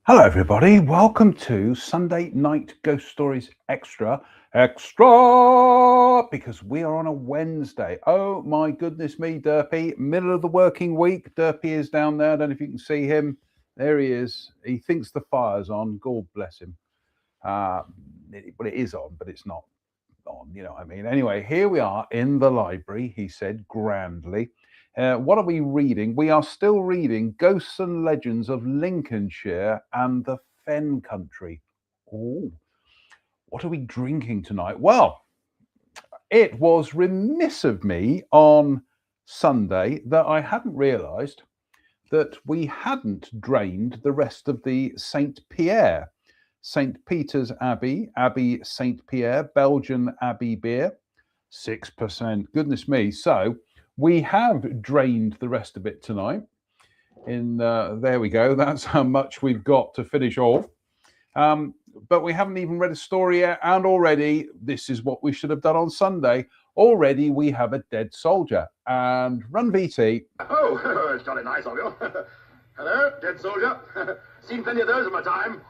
Hello, everybody. Welcome to Sunday Night Ghost Stories Extra, because we are on a Wednesday. Oh my goodness me, Derpy, middle of the working week. Derpy is down there. I don't know if you can see him. There he is. He thinks the fire's on. God bless him. Uh, well, it is on, but it's not on. You know what I mean? Anyway, here we are in the library, he said grandly. What are we reading? We are still reading Ghosts and Legends of Lincolnshire and the Fen Country. Oh, what are we drinking tonight? Well, it was remiss of me on Sunday that I hadn't realised that we hadn't drained the rest of the St. Pierre, St. Peter's Abbey, Abbey St. Pierre, Belgian Abbey beer, 6%. Goodness me. So we have drained the rest of it tonight. There we go. That's how much we've got to finish off. But we haven't even read a story yet. And already, this is what we should have done on Sunday. Already, we have a dead soldier. And run VT. Oh, it's jolly nice of you. Hello, dead soldier. Seen plenty of those in my time.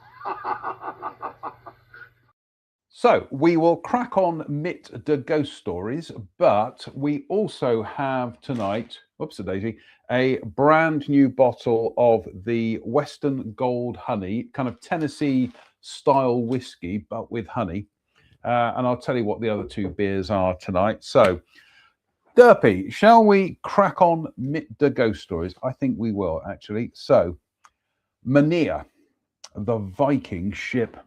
So we will crack on mit the ghost stories, but we also have tonight, whoops-a-daisy, a brand new bottle of the Western Gold Honey, kind of Tennessee style whiskey, but with honey. And I'll tell you what the other two beers are tonight. So, Derpy, shall we crack on mit the ghost stories? I think we will, actually. So, Mania, the Viking ship.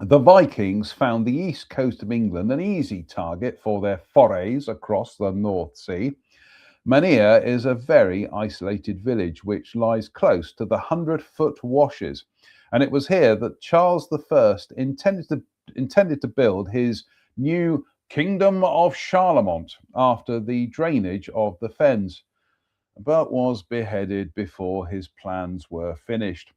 The Vikings found the east coast of England an easy target for their forays across the North Sea. Mania is a very isolated village which lies close to the 100-foot washes, and it was here that Charles I intended to build his new Kingdom of Charlemont after the drainage of the fens, but was beheaded before his plans were finished.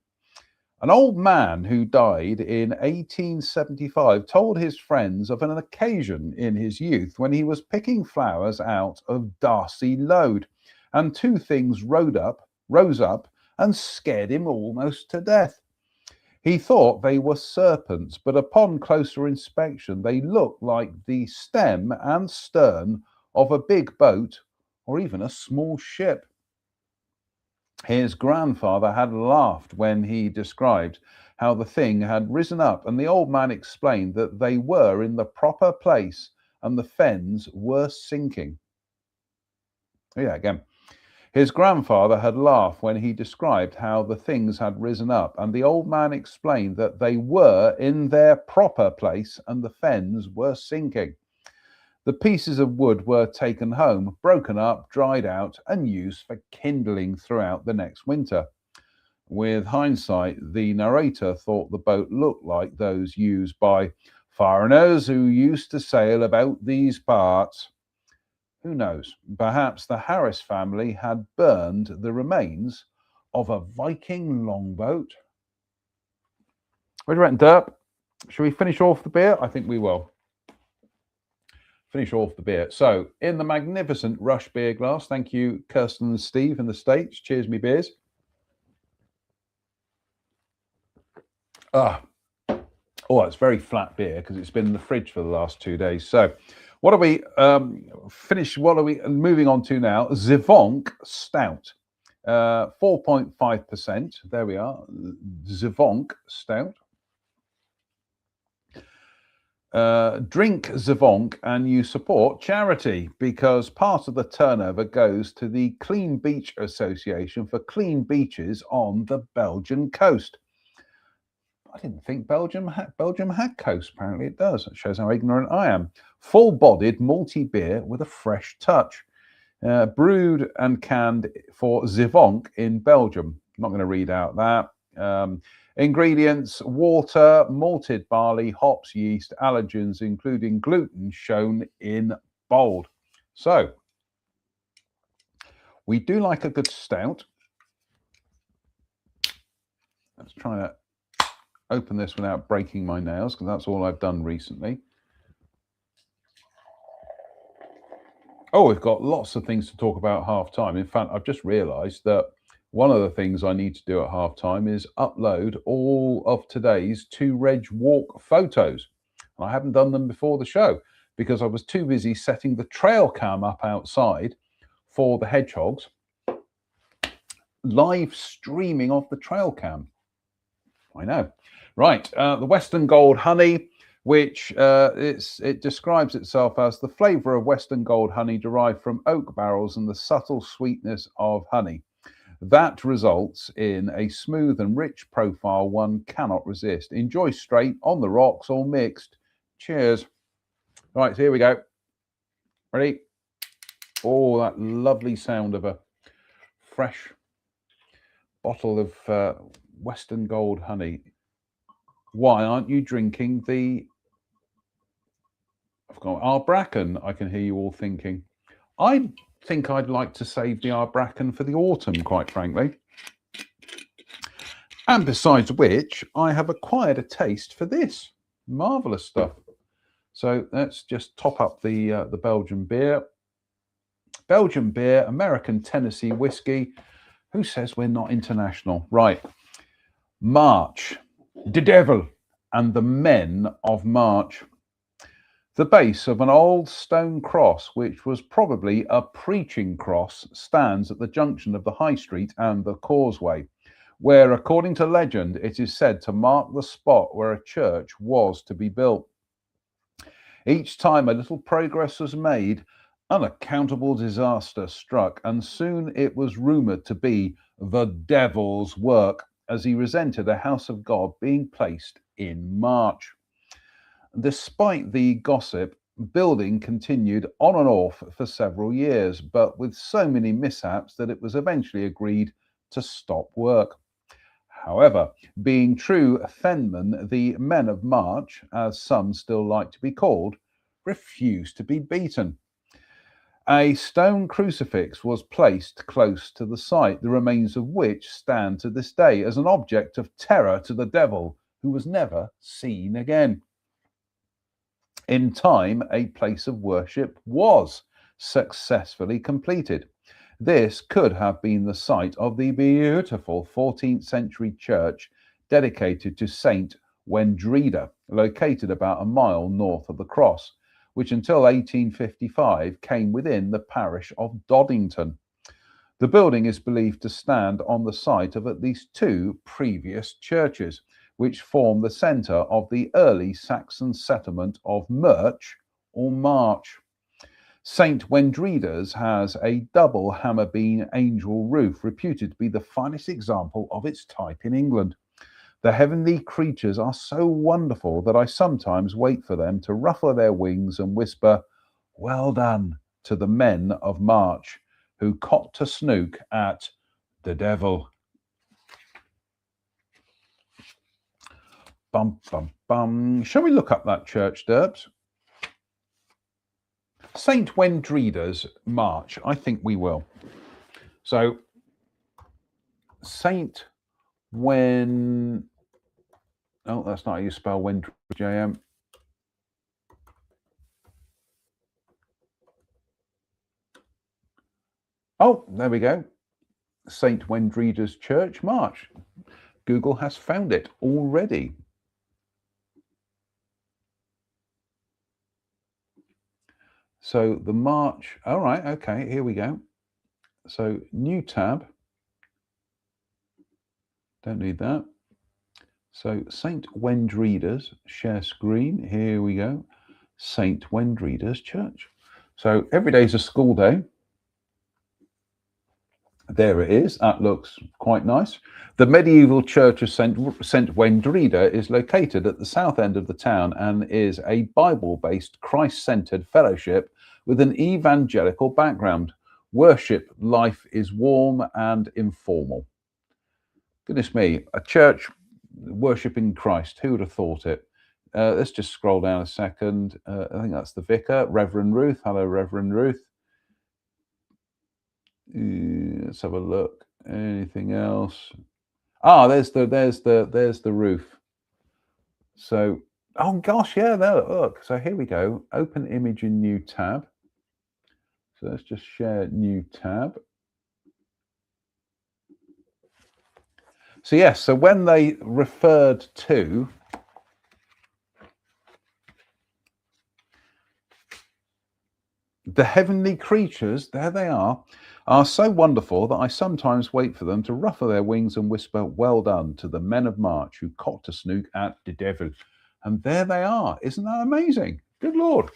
An old man who died in 1875 told his friends of an occasion in his youth when he was picking flowers out of Darcy Lode, and two things rose up and scared him almost to death. He thought they were serpents, but upon closer inspection they looked like the stem and stern of a big boat or even a small ship. His grandfather had laughed when he described how the thing had risen up, and the old man explained that they were in the proper place and the fens were sinking. Yeah, again. His grandfather had laughed when he described how the things had risen up, and the old man explained that they were in their proper place and the fens were sinking. The pieces of wood were taken home, broken up, dried out, and used for kindling throughout the next winter. With hindsight, the narrator thought the boat looked like those used by foreigners who used to sail about these parts. Who knows? Perhaps the Harris family had burned the remains of a Viking longboat. What do you reckon, Derp? Shall we finish off the beer? I think we will. Finish off the beer. So, in the magnificent Rush beer glass, thank you, Kirsten and Steve in the States. Cheers, me beers. Oh, it's very flat beer because it's been in the fridge for the last 2 days. So, what are we What are we moving on to now? Zvonk Stout, 4.5%. There we are. Zvonk Stout. Drink Zvonk and you support charity, because part of the turnover goes to the Clean Beach Association for clean beaches on the Belgian coast. I didn't think Belgium had coast. Apparently it does. It shows how ignorant I am. Full-bodied malty beer with a fresh touch. Brewed and canned for Zvonk in Belgium. I'm not going to read out that. Ingredients: water, malted barley, hops, yeast, allergens, including gluten, shown in bold. So, we do like a good stout. Let's try to open this without breaking my nails, because that's all I've done recently. Oh, we've got lots of things to talk about half time. In fact, I've just realised that One of the things I need to do at half time is upload all of today's 2Reg walk photos. And I haven't done them before the show because I was too busy setting the trail cam up outside for the hedgehogs, live streaming off the trail cam. I know. Right, the Western Gold honey, which it describes itself as the flavour of Western Gold honey derived from oak barrels and the subtle sweetness of honey. That results in a smooth and rich profile one cannot resist. Enjoy straight, on the rocks, or mixed. Cheers. Right, so here we go. Ready? Oh, that lovely sound of a fresh bottle of Western Gold honey. Why aren't you drinking the Arbracken? I can hear you all thinking. I think I'd like to save the Arbracken for the autumn, quite frankly. And besides which, I have acquired a taste for this. Marvellous stuff. So let's just top up the Belgian beer. Belgian beer, American Tennessee whiskey. Who says we're not international? Right. March. The Devil and the Men of March. The base of an old stone cross, which was probably a preaching cross, stands at the junction of the High Street and the Causeway, where, according to legend, it is said to mark the spot where a church was to be built. Each time a little progress was made, unaccountable disaster struck, and soon it was rumoured to be the devil's work, as he resented a house of God being placed in March. Despite the gossip, building continued on and off for several years, but with so many mishaps that it was eventually agreed to stop work. However, being true Fenmen, the Men of March, as some still like to be called, refused to be beaten. A stone crucifix was placed close to the site, the remains of which stand to this day as an object of terror to the devil, who was never seen again. In time, a place of worship was successfully completed. This could have been the site of the beautiful 14th century church dedicated to Saint Wendrida, located about a mile north of the cross, which until 1855 came within the parish of Doddington. The building is believed to stand on the site of at least two previous churches, which form the centre of the early Saxon settlement of Murch or March. St. Wendrida's has a double hammer beam angel roof, reputed to be the finest example of its type in England. The heavenly creatures are so wonderful that I sometimes wait for them to ruffle their wings and whisper, "Well done," to the Men of March, who copped a snook at the devil. Bum, bum, bum. Shall we look up that church, Derbs? St. Wendrida's March. I think we will. So, St. Wen... Oh, that's not how you spell Wendrida, JM. Oh, there we go. St. Wendrida's Church, March. Google has found it already. So the March, all right, okay, here we go. So new tab. Don't need that. So St. Wendrida's, share screen, here we go. St. Wendrida's Church. So every day is a school day. There it is. That looks quite nice. The medieval church of St. Wendrida is located at the south end of the town and is a Bible-based, Christ-centered fellowship with an evangelical background. Worship life is warm and informal. Goodness me, a church worshipping Christ. Who would have thought it? Let's just scroll down a second. I think that's the vicar, Reverend Ruth. Hello, Reverend Ruth. Let's have a look. Anything else? Ah, there's the roof. So, oh gosh, yeah, there, look. So here we go. Open image in new tab. So let's just share new tab. So yes, so when they referred to the heavenly creatures, there they are so wonderful that I sometimes wait for them to ruffle their wings and whisper, "Well done" to the men of March who cocked a snook at the devil. And there they are. Isn't that amazing? Good Lord.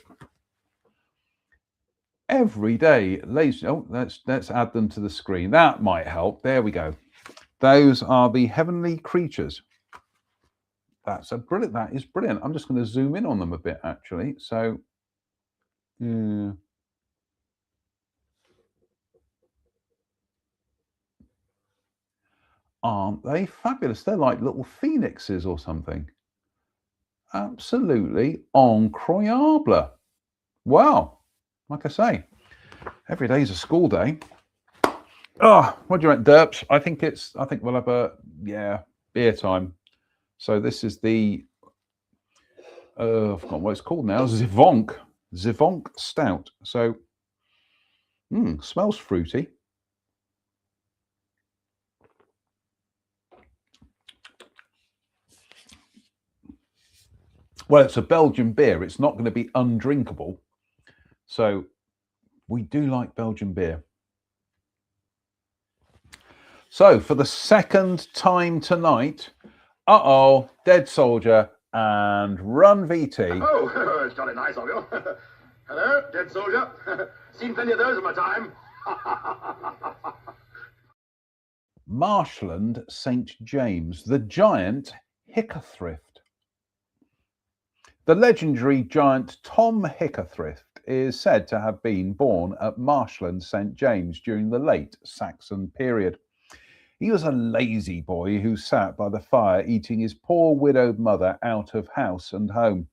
Every day, ladies. Oh, let's add them to the screen. That might help. There we go. Those are the heavenly creatures. That's brilliant. That is brilliant. I'm just going to zoom in on them a bit, actually. So, yeah. Aren't they fabulous? They're like little phoenixes or something. Absolutely incroyable. Wow. Like I say, every day is a school day. Oh, what do you want, Derps? I think we'll have beer time. So this is the I've forgotten what it's called now. Zvonk Stout. So smells fruity. Well, it's a Belgian beer. It's not going to be undrinkable. So we do like Belgian beer. So for the second time tonight, Dead Soldier and Run VT. Oh, it's jolly nice of you. Hello, Dead Soldier. Seen plenty of those in my time. Marshland St. James, the giant Hickathrift. The legendary giant Tom Hickathrift is said to have been born at Marshland St. James during the late Saxon period. He was a lazy boy who sat by the fire eating his poor widowed mother out of house and home.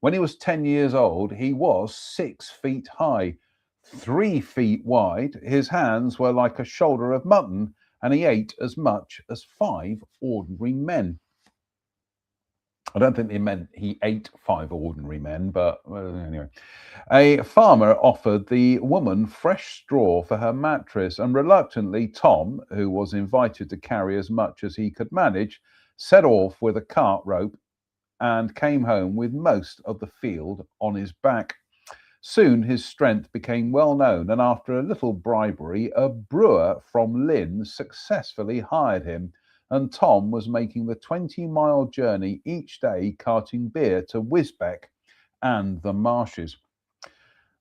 When he was 10 years old, he was 6 feet high, 3 feet wide. His hands were like a shoulder of mutton, and he ate as much as 5 ordinary men. I don't think they meant he ate 5 ordinary men, but anyway. A farmer offered the woman fresh straw for her mattress, and reluctantly Tom, who was invited to carry as much as he could manage, set off with a cart rope and came home with most of the field on his back. Soon his strength became well known, and after a little bribery, a brewer from Lynn successfully hired him, and Tom was making the 20-mile journey each day carting beer to Wisbech and the marshes.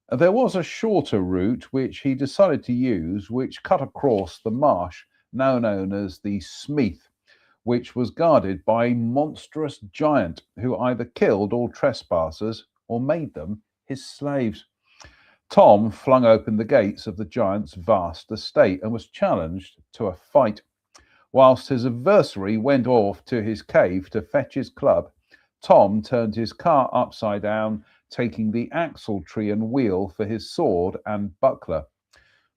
There was a shorter route which he decided to use, which cut across the marsh, now known as the Smeeth, which was guarded by a monstrous giant who either killed all trespassers or made them his slaves. Tom flung open the gates of the giant's vast estate and was challenged to a fight. Whilst his adversary went off to his cave to fetch his club, Tom turned his car upside down, taking the axle tree and wheel for his sword and buckler.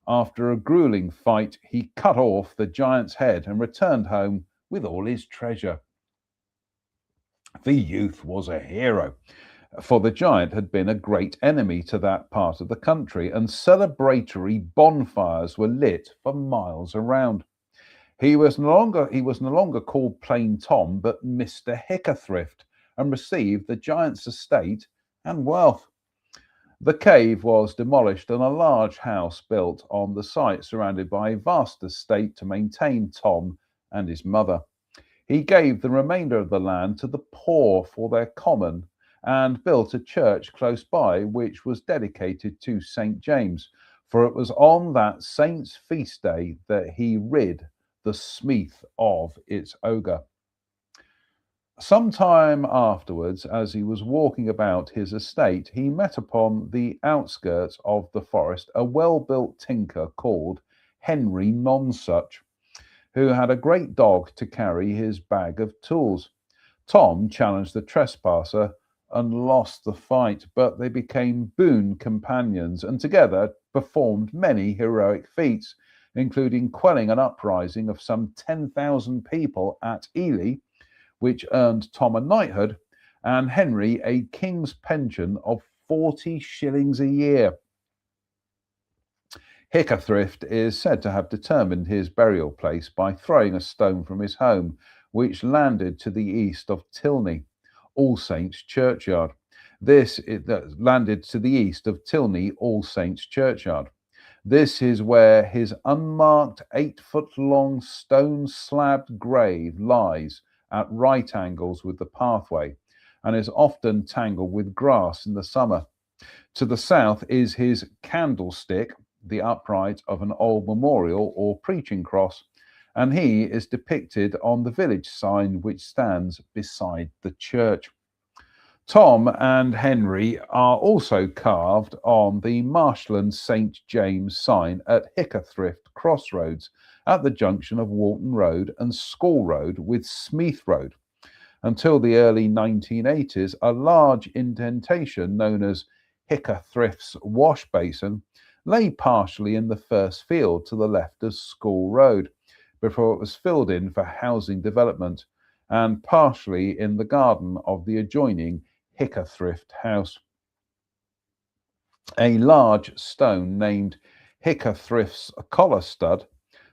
After a grueling fight, he cut off the giant's head and returned home with all his treasure. The youth was a hero, for the giant had been a great enemy to that part of the country, and celebratory bonfires were lit for miles around. He was no longer called plain Tom, but Mr. Hickathrift, and received the giant's estate and wealth. The cave was demolished and a large house built on the site, surrounded by a vast estate to maintain Tom and his mother. He gave the remainder of the land to the poor for their common, and built a church close by, which was dedicated to St. James, for it was on that saint's feast day that he rid the Smeeth of its ogre. Some time afterwards, as he was walking about his estate, he met upon the outskirts of the forest a well-built tinker called Henry Nonsuch, who had a great dog to carry his bag of tools. Tom challenged the trespasser and lost the fight, but they became boon companions and together performed many heroic feats, including quelling an uprising of some 10,000 people at Ely, which earned Tom a knighthood and Henry a king's pension of 40 shillings a year. Hickathrift is said to have determined his burial place by throwing a stone from his home, which landed to the east of Tilney, All Saints churchyard. That landed to the east of Tilney, All Saints churchyard. This is where his unmarked 8-foot-long stone slabbed grave lies at right angles with the pathway and is often tangled with grass in the summer. To the south is his candlestick, the upright of an old memorial or preaching cross, and he is depicted on the village sign which stands beside the church. Tom and Henry are also carved on the Marshland St. James sign at Hickathrift Crossroads at the junction of Walton Road and School Road with Smeeth Road. Until the early 1980s, a large indentation known as Hickathrift's Wash Basin lay partially in the first field to the left of School Road before it was filled in for housing development, and partially in the garden of the adjoining Hickathrift House. A large stone named Hickathrift's collar stud,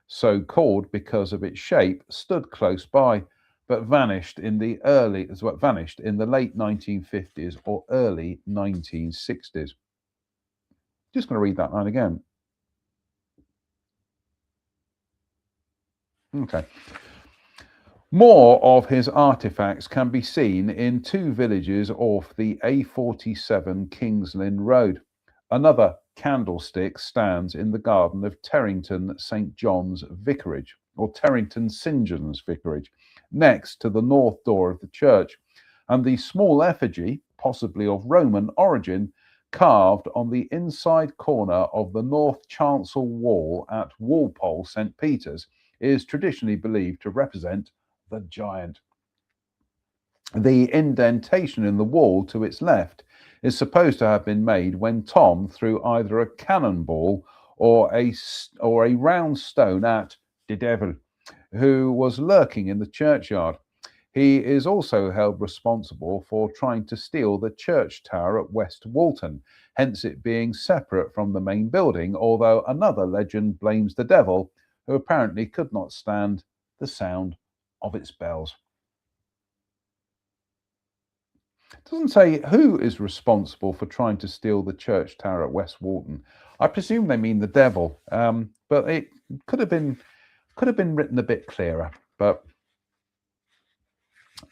so called because of its shape, stood close by, but vanished in the late 1950s or early 1960s. Just going to read that line again. Okay. More of his artifacts can be seen in two villages off the A47 Kings Lynn Road. Another candlestick stands in the garden of Terrington St. John's Vicarage, or Terrington St. John's Vicarage, next to the north door of the church, and the small effigy, possibly of Roman origin, carved on the inside corner of the north chancel wall at Walpole St. Peter's, is traditionally believed to represent the giant. The indentation in the wall to its left is supposed to have been made when Tom threw either a cannonball or a round stone at the devil, who was lurking in the churchyard. He is also held responsible for trying to steal the church tower at West Walton, hence it being separate from the main building, although another legend blames the devil, who apparently could not stand the sound of its bells. It doesn't say who is responsible for trying to steal the church tower at West Walton. I presume they mean the devil, but it could have been written a bit clearer. But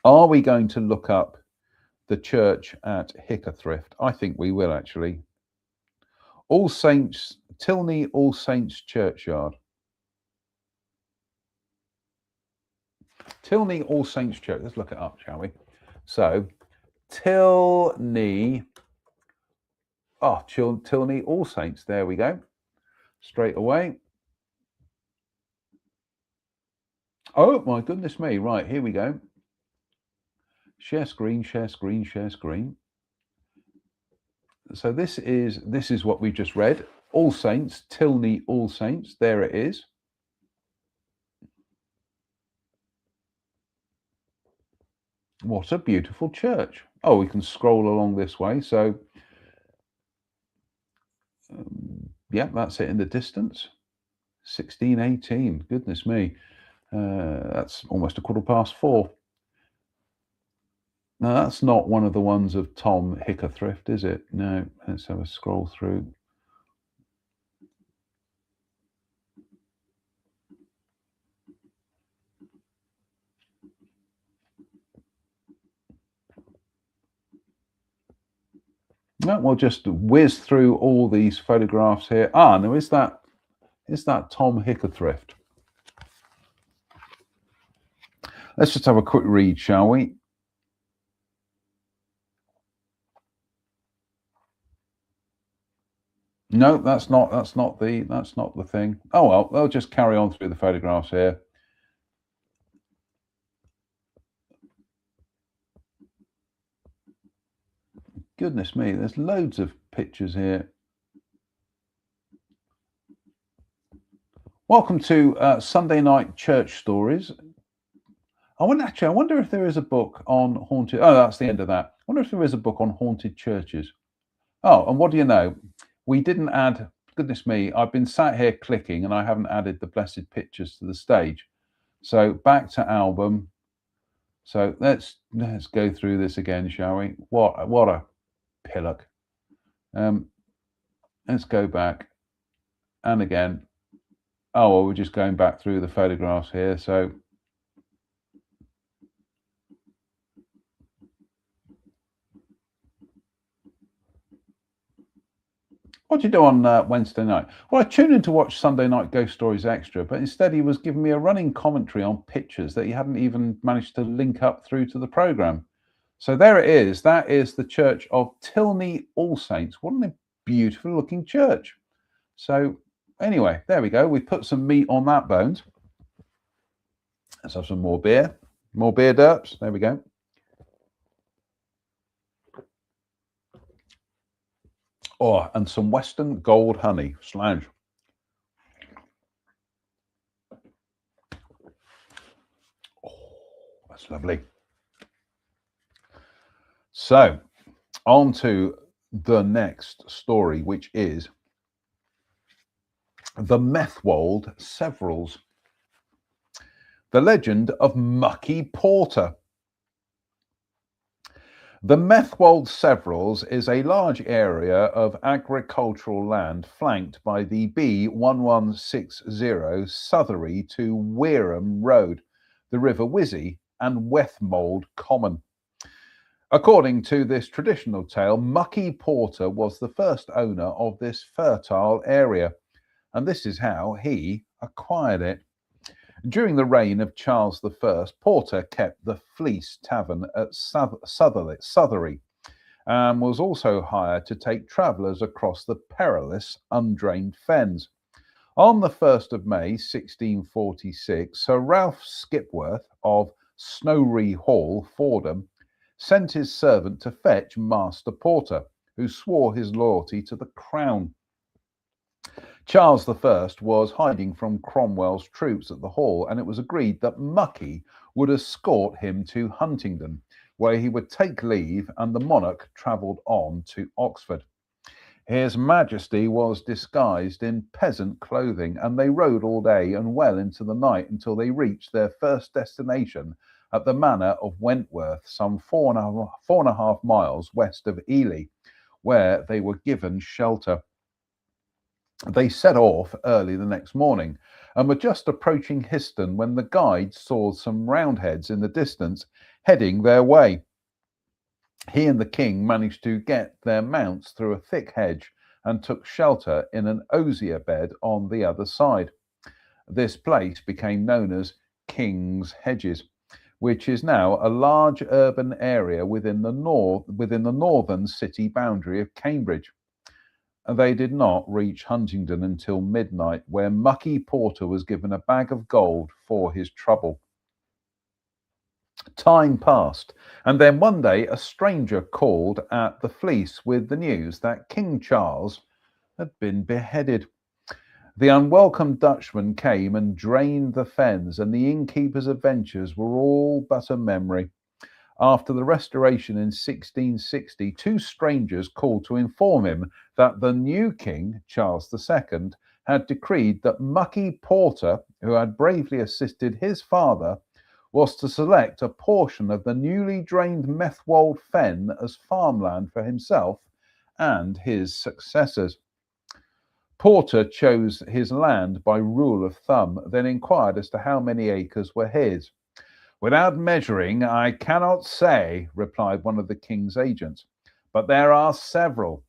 are we going to look up the church at Hickathrift? I think we will, actually. All Saints, Tilney All Saints Churchyard. Tilney All Saints Church. Let's look it up, shall we? So, Tilney. Oh, Tilney All Saints. There we go. Straight away. Oh, my goodness me. Right, here we go. Share screen, share screen, share screen. So this is what we just read. All Saints, Tilney All Saints. There it is. What a beautiful church. Oh, we can scroll along this way. So, yeah, that's it in the distance. 1618. Goodness me. That's almost 4:15. Now, that's not one of the ones of Tom Hickathrift, is it? No. Let's have a scroll through. No, we'll just whiz through all these photographs here. Ah, now is that Tom Hickathrift? Let's just have a quick read, shall we? No, that's not the thing. Oh well, they'll just carry on through the photographs here. Goodness me, there's loads of pictures here. Welcome to Sunday Night Church Stories. I wonder if there is a book on haunted. Oh, that's the end of that. I wonder if there is a book on haunted churches. Oh, and what do you know? We didn't add goodness me, I've been sat here clicking and I haven't added the blessed pictures to the stage. So back to album. So let's go through this again, shall we? What a pillock. Let's go back and again. Oh, well, we're just going back through the photographs here. So what do you do on Wednesday night? Well, I tuned in to watch Sunday Night Ghost Stories Extra, but instead he was giving me a running commentary on pictures that he hadn't even managed to link up through to the programme. So there it is. That is the Church of Tilney All Saints. What a beautiful looking church. So anyway, there we go. We put some meat on that bones. Let's have some more beer. More beer derps. There we go. Oh, and some Western Gold honey. Slange. Oh, that's lovely. So, on to the next story, which is the Methwold Severals. The legend of Mucky Porter. The Methwold Severals is a large area of agricultural land flanked by the B1160 Southery to Wearham Road, the River Wizzy and Wethmold Common. According to this traditional tale, Mucky Porter was the first owner of this fertile area, and this is how he acquired it. During the reign of Charles I, Porter kept the Fleece Tavern at Southery and was also hired to take travellers across the perilous undrained fens. On the 1st of May 1646, Sir Ralph Skipworth of Snowry Hall, Fordham, sent his servant to fetch Master Porter, who swore his loyalty to the crown. Charles I was hiding from Cromwell's troops at the Hall, and it was agreed that Mucky would escort him to Huntingdon, where he would take leave, and the monarch travelled on to Oxford. His Majesty was disguised in peasant clothing, and they rode all day and well into the night until they reached their first destination at the manor of Wentworth, some 4.5 miles west of Ely, where they were given shelter. They set off early the next morning and were just approaching Histon when the guide saw some Roundheads in the distance heading their way. He and the king managed to get their mounts through a thick hedge and took shelter in an osier bed on the other side. This place became known as King's Hedges, which is now a large urban area within the northern city boundary of Cambridge. They did not reach Huntingdon until midnight, where Mucky Porter was given a bag of gold for his trouble. Time passed, and then one day a stranger called at the Fleece with the news that King Charles had been beheaded. The unwelcome Dutchman came and drained the fens, and the innkeeper's adventures were all but a memory. After the Restoration in 1660, two strangers called to inform him that the new king, Charles II, had decreed that Mucky Porter, who had bravely assisted his father, was to select a portion of the newly drained Methwold Fen as farmland for himself and his successors. Porter chose his land by rule of thumb, then inquired as to how many acres were his. "Without measuring, I cannot say," replied one of the king's agents, "but there are several."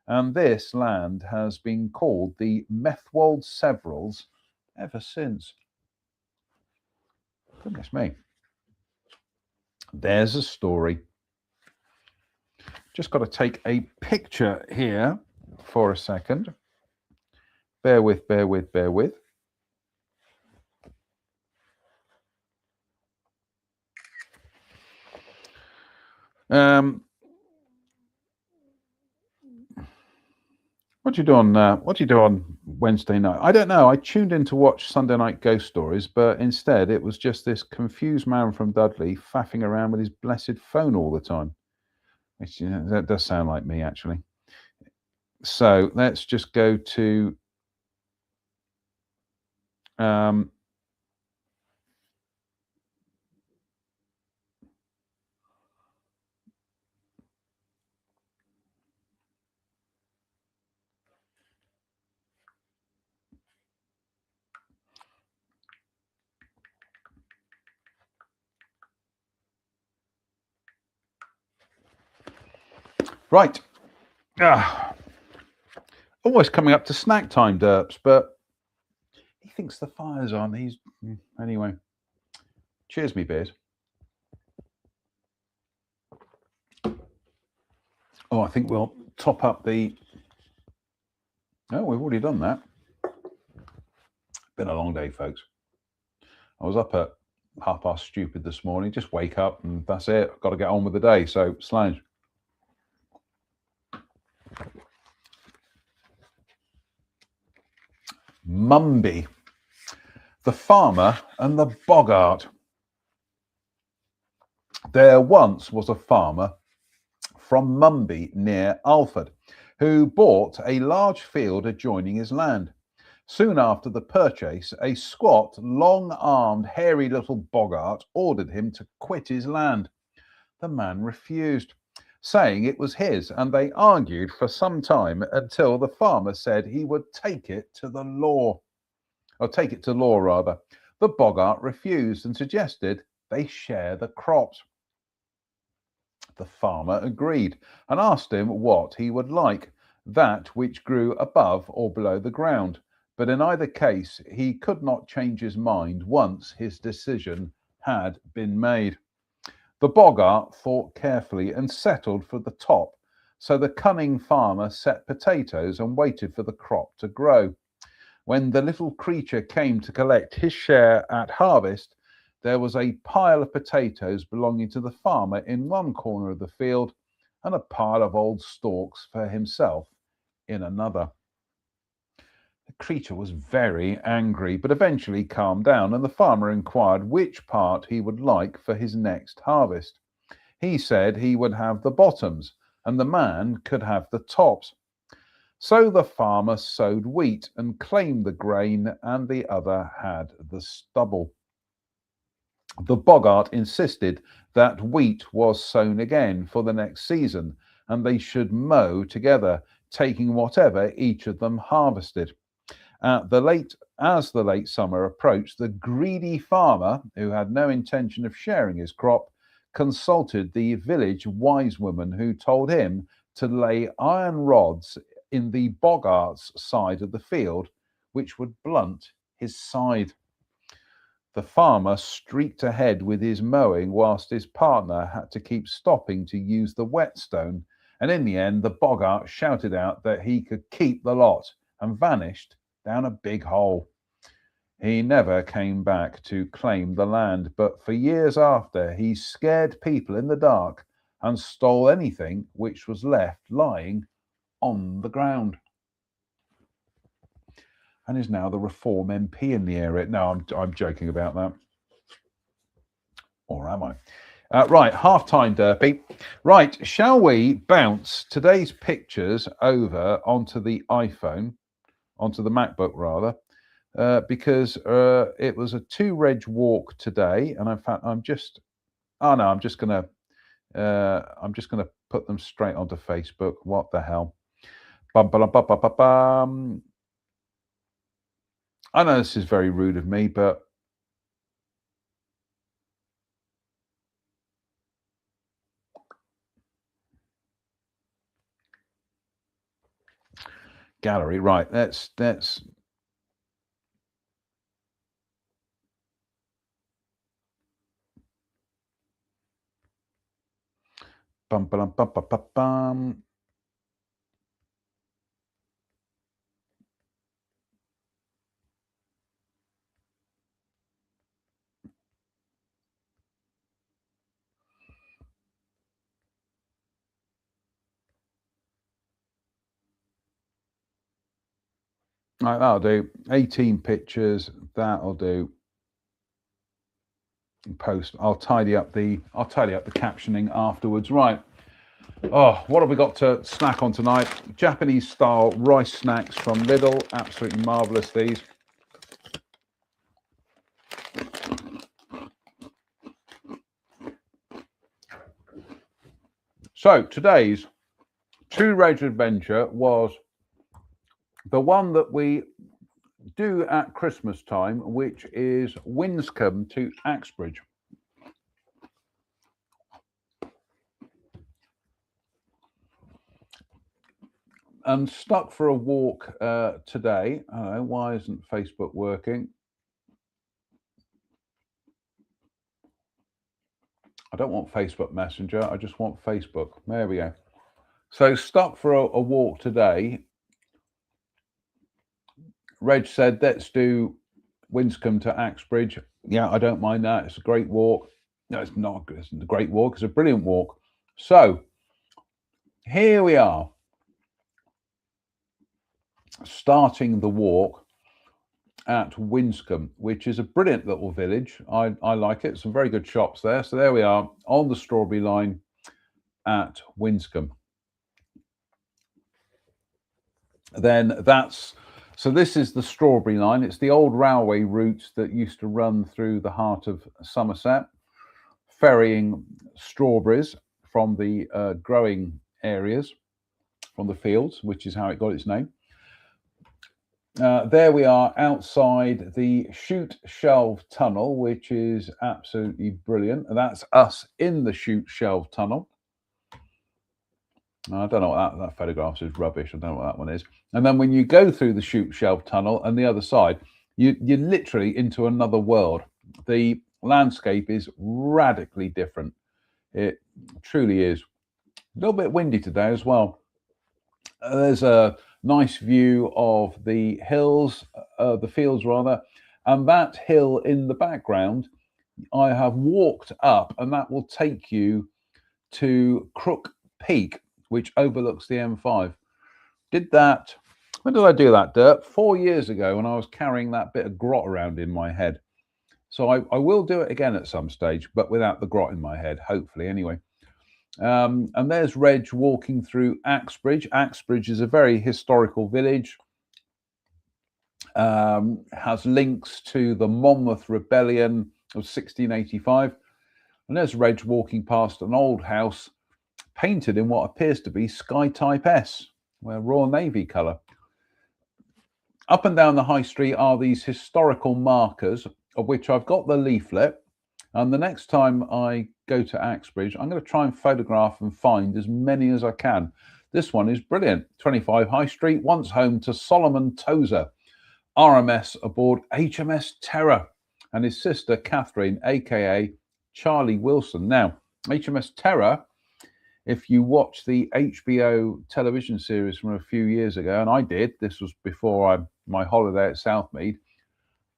And this land has been called the Methwold Severals ever since. Goodness me. There's a story. Just got to take a picture here for a second. Bear with. What do you do on Wednesday night? I don't know. I tuned in to watch Sunday Night Ghost Stories, but instead it was just this confused man from Dudley faffing around with his blessed phone all the time. Which, that does sound like me, actually. So let's just go to right. Almost coming up to snack time, Derps, but he thinks the fire's on. Anyway. Cheers, me beers. Oh, I think we'll top up the. Oh, we've already done that. Been a long day, folks. I was up at stupid this morning. Just wake up and that's it. I've got to get on with the day. So, Slange. Mumby, the farmer and the boggart. There once was a farmer from Mumby near Alford who bought a large field adjoining his land. Soon after the purchase, a squat, long-armed, hairy little boggart ordered him to quit his land. The man refused, saying it was his, and they argued for some time until the farmer said he would take it to law. The boggart refused and suggested they share the crops. The farmer agreed and asked him what he would like, that which grew above or below the ground. But in either case, he could not change his mind once his decision had been made. The boggart thought carefully and settled for the top. So the cunning farmer set potatoes and waited for the crop to grow. When the little creature came to collect his share at harvest, there was a pile of potatoes belonging to the farmer in one corner of the field and a pile of old stalks for himself in another. The creature was very angry, but eventually calmed down, and the farmer inquired which part he would like for his next harvest. He said he would have the bottoms, and the man could have the tops. So the farmer sowed wheat and claimed the grain, and the other had the stubble. The boggart insisted that wheat was sown again for the next season, and they should mow together, taking whatever each of them harvested. As the late summer approached, the greedy farmer, who had no intention of sharing his crop, consulted the village wise woman, who told him to lay iron rods in the boggart's side of the field, which would blunt his scythe. The farmer streaked ahead with his mowing whilst his partner had to keep stopping to use the whetstone, and in the end the boggart shouted out that he could keep the lot and vanished down a big hole. He never came back to claim the land, but for years after he scared people in the dark and stole anything which was left lying on the ground. And is now the Reform MP in the area. No, I'm joking about that. Or am I? Right, half-time derpy. Right, shall we bounce today's pictures over onto the iPhone, onto the MacBook rather, because it was a 2-reg walk today, and in fact I'm just gonna put them straight onto Facebook. What the hell? Bum, bum, bum, bum, bum, bum. I know this is very rude of me, but gallery, right? Let's bum, bum, bum, bum, bum, bum. Right, that'll do. 18 pictures. That'll do. Post. I'll tidy up the captioning afterwards. Right. Oh, what have we got to snack on tonight? Japanese style rice snacks from Lidl. Absolutely marvellous, these. So today's True Reg adventure was the one that we do at Christmas time, which is Winscombe to Axbridge. And stuck for a walk today. I don't know, why isn't Facebook working? I don't want Facebook Messenger. I just want Facebook. There we go. So stuck for a walk today. Reg said, let's do Winscombe to Axbridge. Yeah, I don't mind that. It's a great walk. No, it's not. It's a great walk. It's a brilliant walk. So here we are, starting the walk at Winscombe, which is a brilliant little village. I like it. Some very good shops there. So there we are on the Strawberry Line at Winscombe. Then so this is the Strawberry Line. It's the old railway route that used to run through the heart of Somerset, ferrying strawberries from the growing areas, from the fields, which is how it got its name. There we are outside the Chute Shelve Tunnel, which is absolutely brilliant. And that's us in the Chute Shelve Tunnel. I don't know what that photograph is rubbish. I don't know what that one is. And then when you go through the Chute Shelve Tunnel and the other side, you're literally into another world. The landscape is radically different. It truly is. A little bit windy today as well. There's a nice view of the hills, the fields rather, and that hill in the background, I have walked up, and that will take you to Crook Peak, which overlooks the M5. Did that, when did I do that, Dirk? 4 years ago, when I was carrying that bit of grot around in my head. So I will do it again at some stage, but without the grot in my head, hopefully anyway. And there's Reg walking through Axbridge. Axbridge is a very historical village. Has links to the Monmouth Rebellion of 1685. And there's Reg walking past an old house painted in what appears to be Sky Type S, where Royal Navy colour. Up and down the high street are these historical markers, of which I've got the leaflet. And the next time I go to Axbridge, I'm going to try and photograph and find as many as I can. This one is brilliant. 25 High Street, once home to Solomon Tozer, RMS aboard HMS Terror, and his sister Catherine, aka Charlie Wilson. Now, HMS Terror, if you watch the HBO television series from a few years ago, and I did, this was before my holiday at Southmead,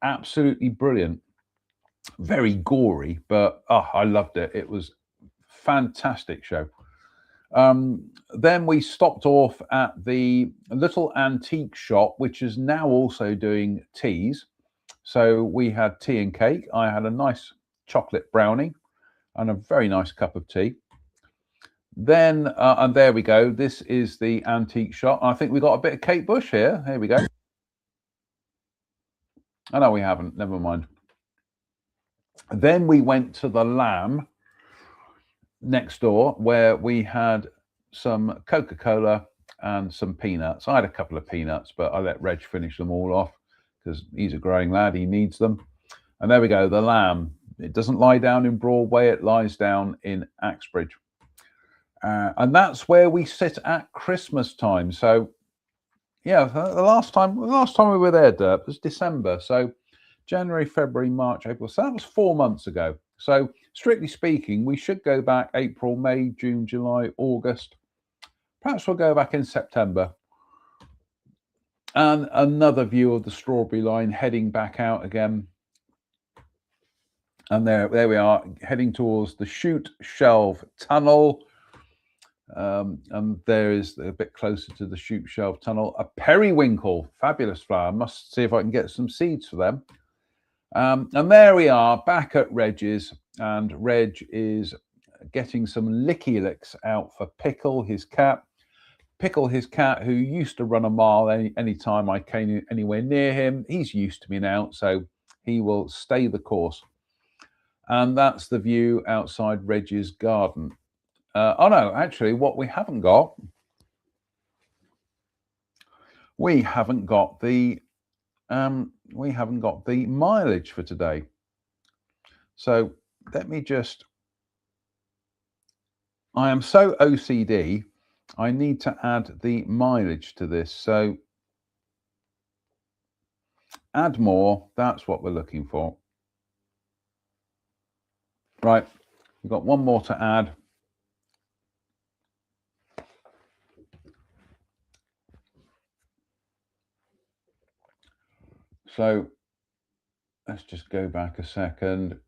absolutely brilliant. Very gory, but I loved it. It was a fantastic show. Then we stopped off at the little antique shop, which is now also doing teas. So we had tea and cake. I had a nice chocolate brownie and a very nice cup of tea. Then, and there we go. This is the antique shop. I think we got a bit of Kate Bush here. Here we go. Oh, no, we haven't. Never mind. Then we went to the Lamb next door, where we had some Coca-Cola and some peanuts. I had a couple of peanuts, but I let Reg finish them all off because he's a growing lad. He needs them. And there we go, the Lamb. It doesn't lie down in Broadway. It lies down in Axbridge. And that's where we sit at Christmas time. So, yeah, the last time we were there, Derp, was December. So January, February, March, April. So that was 4 months ago. So strictly speaking, we should go back April, May, June, July, August. Perhaps we'll go back in September. And another view of the Strawberry Line heading back out again. And there we are, heading towards the Chute Shelve Tunnel. And there is, a bit closer to the Chute Shelve Tunnel, a periwinkle, fabulous flower. I must see if I can get some seeds for them. And there we are, back at Reg's, and Reg is getting some licky licks out for Pickle, his cat. Pickle, his cat, who used to run a mile any time I came anywhere near him. He's used to me now, so he will stay the course. And that's the view outside Reggie's garden. Oh no, actually, what we haven't got the mileage for today. So let me just. I am so OCD. I need to add the mileage to this. So add more. That's what we're looking for. Right. We've got one more to add. So let's just go back a second.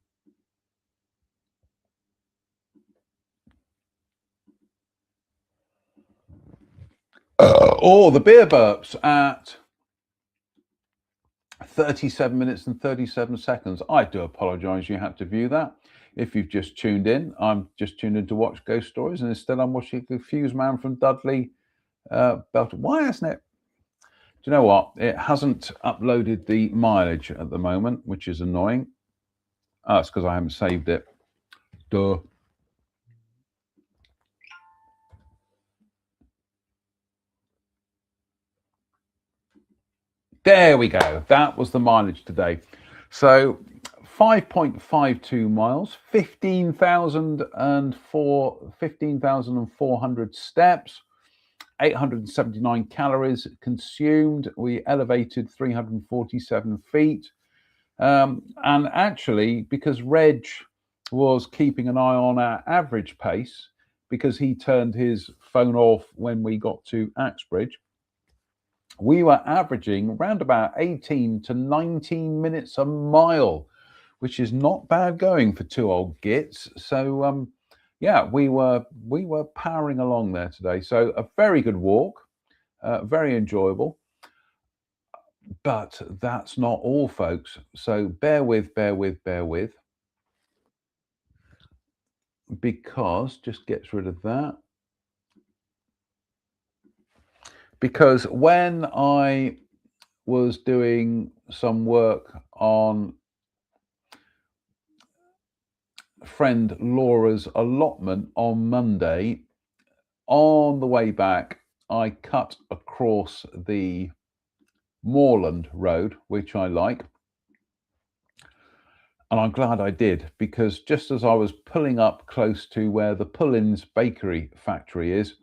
The beer burps at 37 minutes and 37 seconds. I do apologize you had to view that. If you've just tuned in, I'm just tuned in to watch Ghost Stories, and instead I'm watching the Fuse Man from Dudley Belton. Why hasn't it? Do you know what? It hasn't uploaded the mileage at the moment, which is annoying. Oh, it's because I haven't saved it. Duh. There we go. That was the mileage today. So 5.52 miles, 15,400 steps, 879 calories consumed. We elevated 347 feet. And actually, because Reg was keeping an eye on our average pace, because he turned his phone off when we got to Axbridge, we were averaging around about 18 to 19 minutes a mile, which is not bad going for two old gits. So yeah, we were powering along there today. So a very good walk, very enjoyable. But that's not all, folks. So bear with, because just gets rid of that. Because when I was doing some work on friend Laura's allotment on Monday, on the way back, I cut across the Moorland Road, which I like. And I'm glad I did, because just as I was pulling up close to where the Pullins Bakery factory is,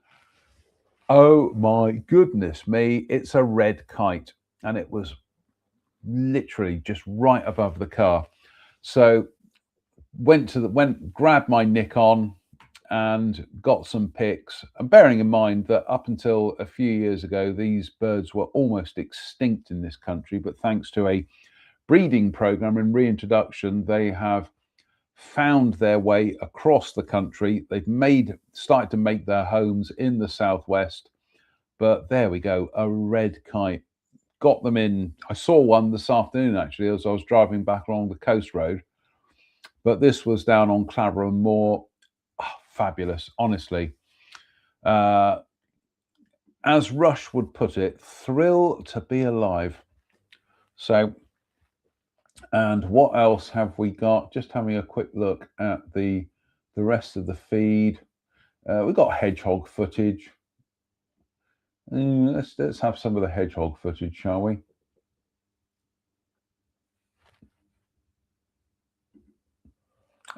oh my goodness me, it's a red kite. And it was literally just right above the car. So grabbed my Nikon and got some pics. And bearing in mind that up until a few years ago, these birds were almost extinct in this country, but thanks to a breeding program and reintroduction, they have found their way across the country. They've started to make their homes in the southwest. But there we go, a red kite. Got them in. I saw one this afternoon, actually, as I was driving back along the coast road. But this was down on Clavering Moor. Oh, fabulous, honestly. As Rush would put it, thrill to be alive. So, and what else have we got? Just having a quick look at the rest of the feed. We've got hedgehog footage. Let's have some of the hedgehog footage, shall we?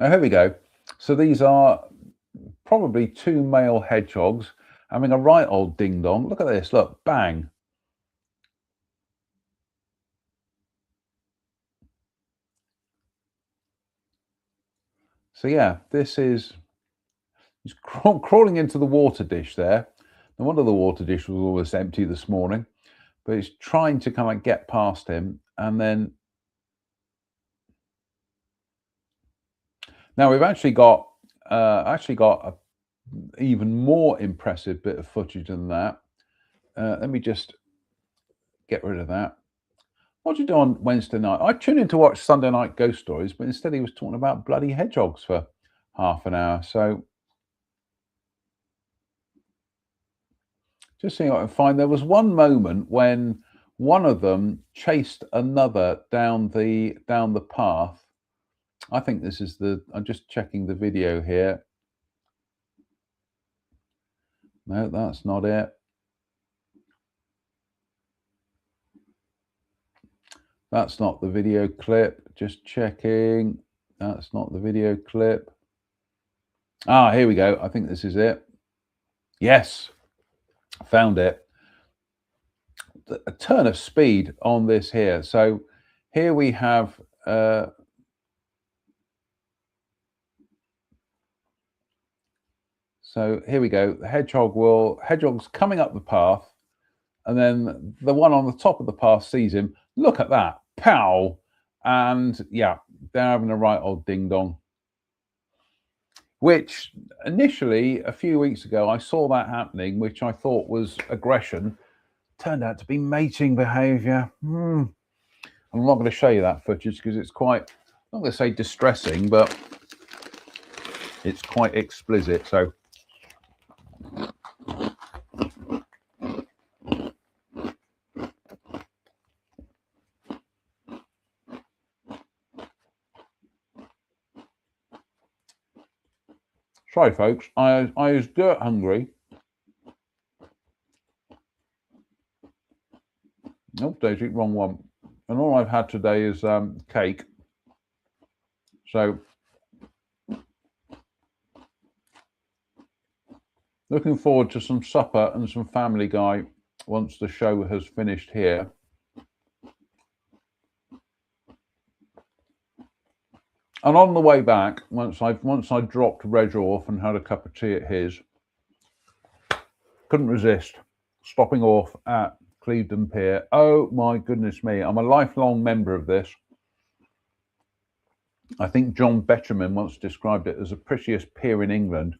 Oh, here we go. So these are probably two male hedgehogs having a right old ding dong. Look at this. Look, bang. So yeah, he's crawling into the water dish there. No wonder the water dish was almost empty this morning, but he's trying to kind of get past him. And then now we've actually got a even more impressive bit of footage than that. Let me just get rid of that. What did you do on Wednesday night? I tuned in to watch Sunday Night Ghost Stories, but instead he was talking about bloody hedgehogs for half an hour. So Just seeing what I can find. There was one moment when one of them chased another down the path. I think this is the. I'm just checking the video here. No, that's not it. That's not the video clip. Just checking. That's not the video clip. Ah, here we go. I think this is it. Yes, found it. A turn of speed on this here. So here we have so here we go. The hedgehog's coming up the path, and then the one on the top of the path sees him. Look at that. Pow. And yeah, they're having a right old ding dong. Which initially, a few weeks ago, I saw that happening, which I thought was aggression. Turned out to be mating behavior. I'm not going to show you that footage because it's quite, I'm not going to say distressing, but it's quite explicit. So sorry, folks, I was dirt hungry. Oh, Daisy, wrong one. And all I've had today is cake. So looking forward to some supper and some Family Guy once the show has finished here. And on the way back, once I dropped Reg off and had a cup of tea at his, couldn't resist stopping off at Clevedon Pier. Oh my goodness me, I'm a lifelong member of this. I think John Betterman once described it as the prettiest pier in England.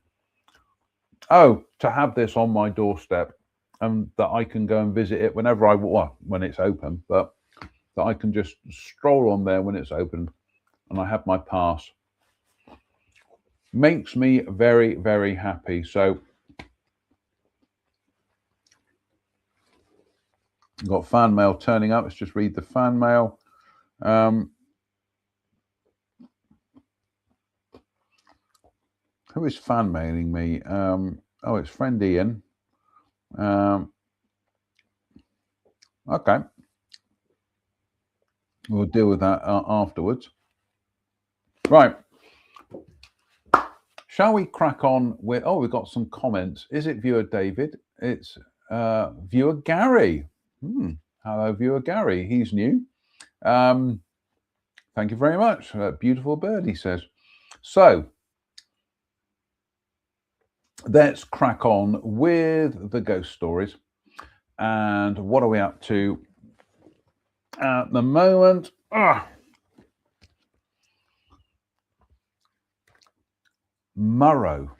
Oh, to have this on my doorstep and that I can go and visit it whenever I want, when it's open, but that I can just stroll on there when it's open and I have my pass. Makes me very, very happy. So got fan mail turning up. Let's just read the fan mail. Who is fan mailing me? Oh, it's friend Ian. Okay. We'll deal with that afterwards. Right. Shall we crack on with, oh, we've got some comments. Is it viewer David? It's viewer Gary. Hello, viewer Gary. He's new. Thank you very much. Beautiful bird, he says. So let's crack on with the ghost stories. And what are we up to at the moment? Murrow,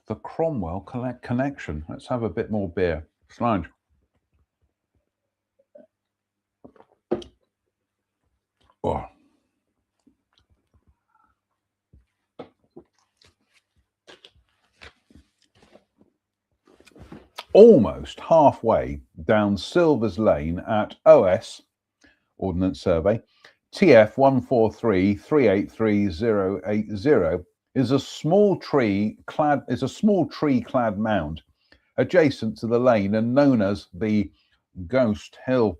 the Cromwell connection. Let's have a bit more beer. Slide. Oh. Almost halfway down Silver's Lane at OS, Ordnance Survey, TF 143383080 is a small tree clad mound adjacent to the lane and known as the Ghost Hill.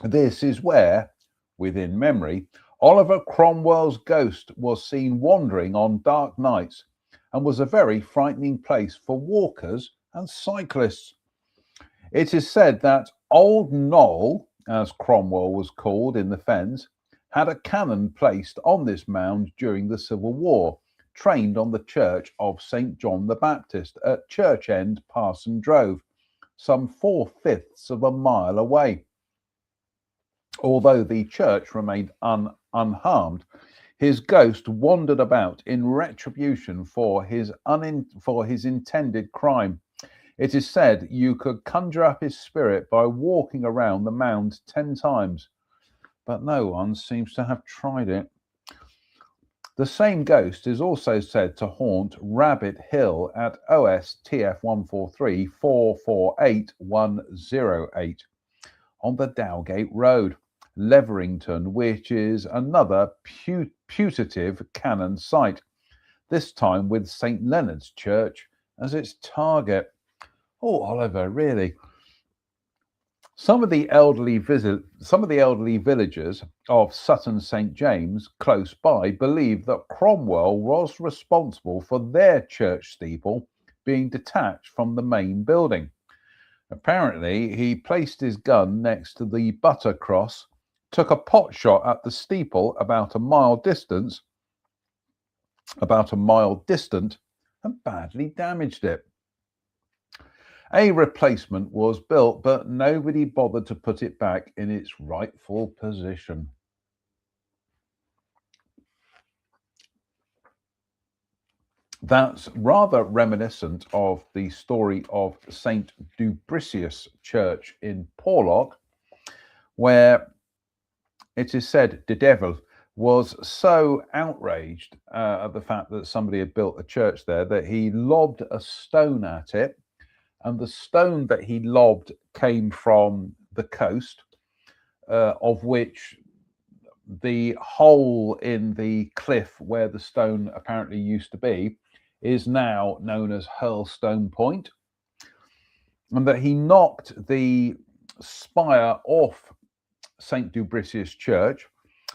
This is where, within memory, Oliver Cromwell's ghost was seen wandering on dark nights and was a very frightening place for walkers and cyclists. It is said that Old Noel, as Cromwell was called in the Fens, had a cannon placed on this mound during the Civil War, trained on the church of St. John the Baptist at Church End, Parson Drove, some 4/5 of a mile away. Although the church remained unharmed, his ghost wandered about in retribution for his intended crime. It is said you could conjure up his spirit by walking around the mound 10 times, but no one seems to have tried it. The same ghost is also said to haunt Rabbit Hill at OSTF 143 448 108 on the Dowgate Road, Leverington, which is another putative canon site, this time with St. Leonard's Church as its target. Oh, Oliver, really? Some of the elderly villagers of Sutton St. James, close by, believe that Cromwell was responsible for their church steeple being detached from the main building. Apparently, he placed his gun next to the butter cross, took a pot shot at the steeple about a mile distant, and badly damaged it. A replacement was built, but nobody bothered to put it back in its rightful position. That's rather reminiscent of the story of St. Dubricius Church in Porlock, where it is said the devil was so outraged at the fact that somebody had built a church there that he lobbed a stone at it, and the stone that he lobbed came from the coast, of which the hole in the cliff where the stone apparently used to be is now known as Hurlstone Point, and that he knocked the spire off St. Dubricius Church,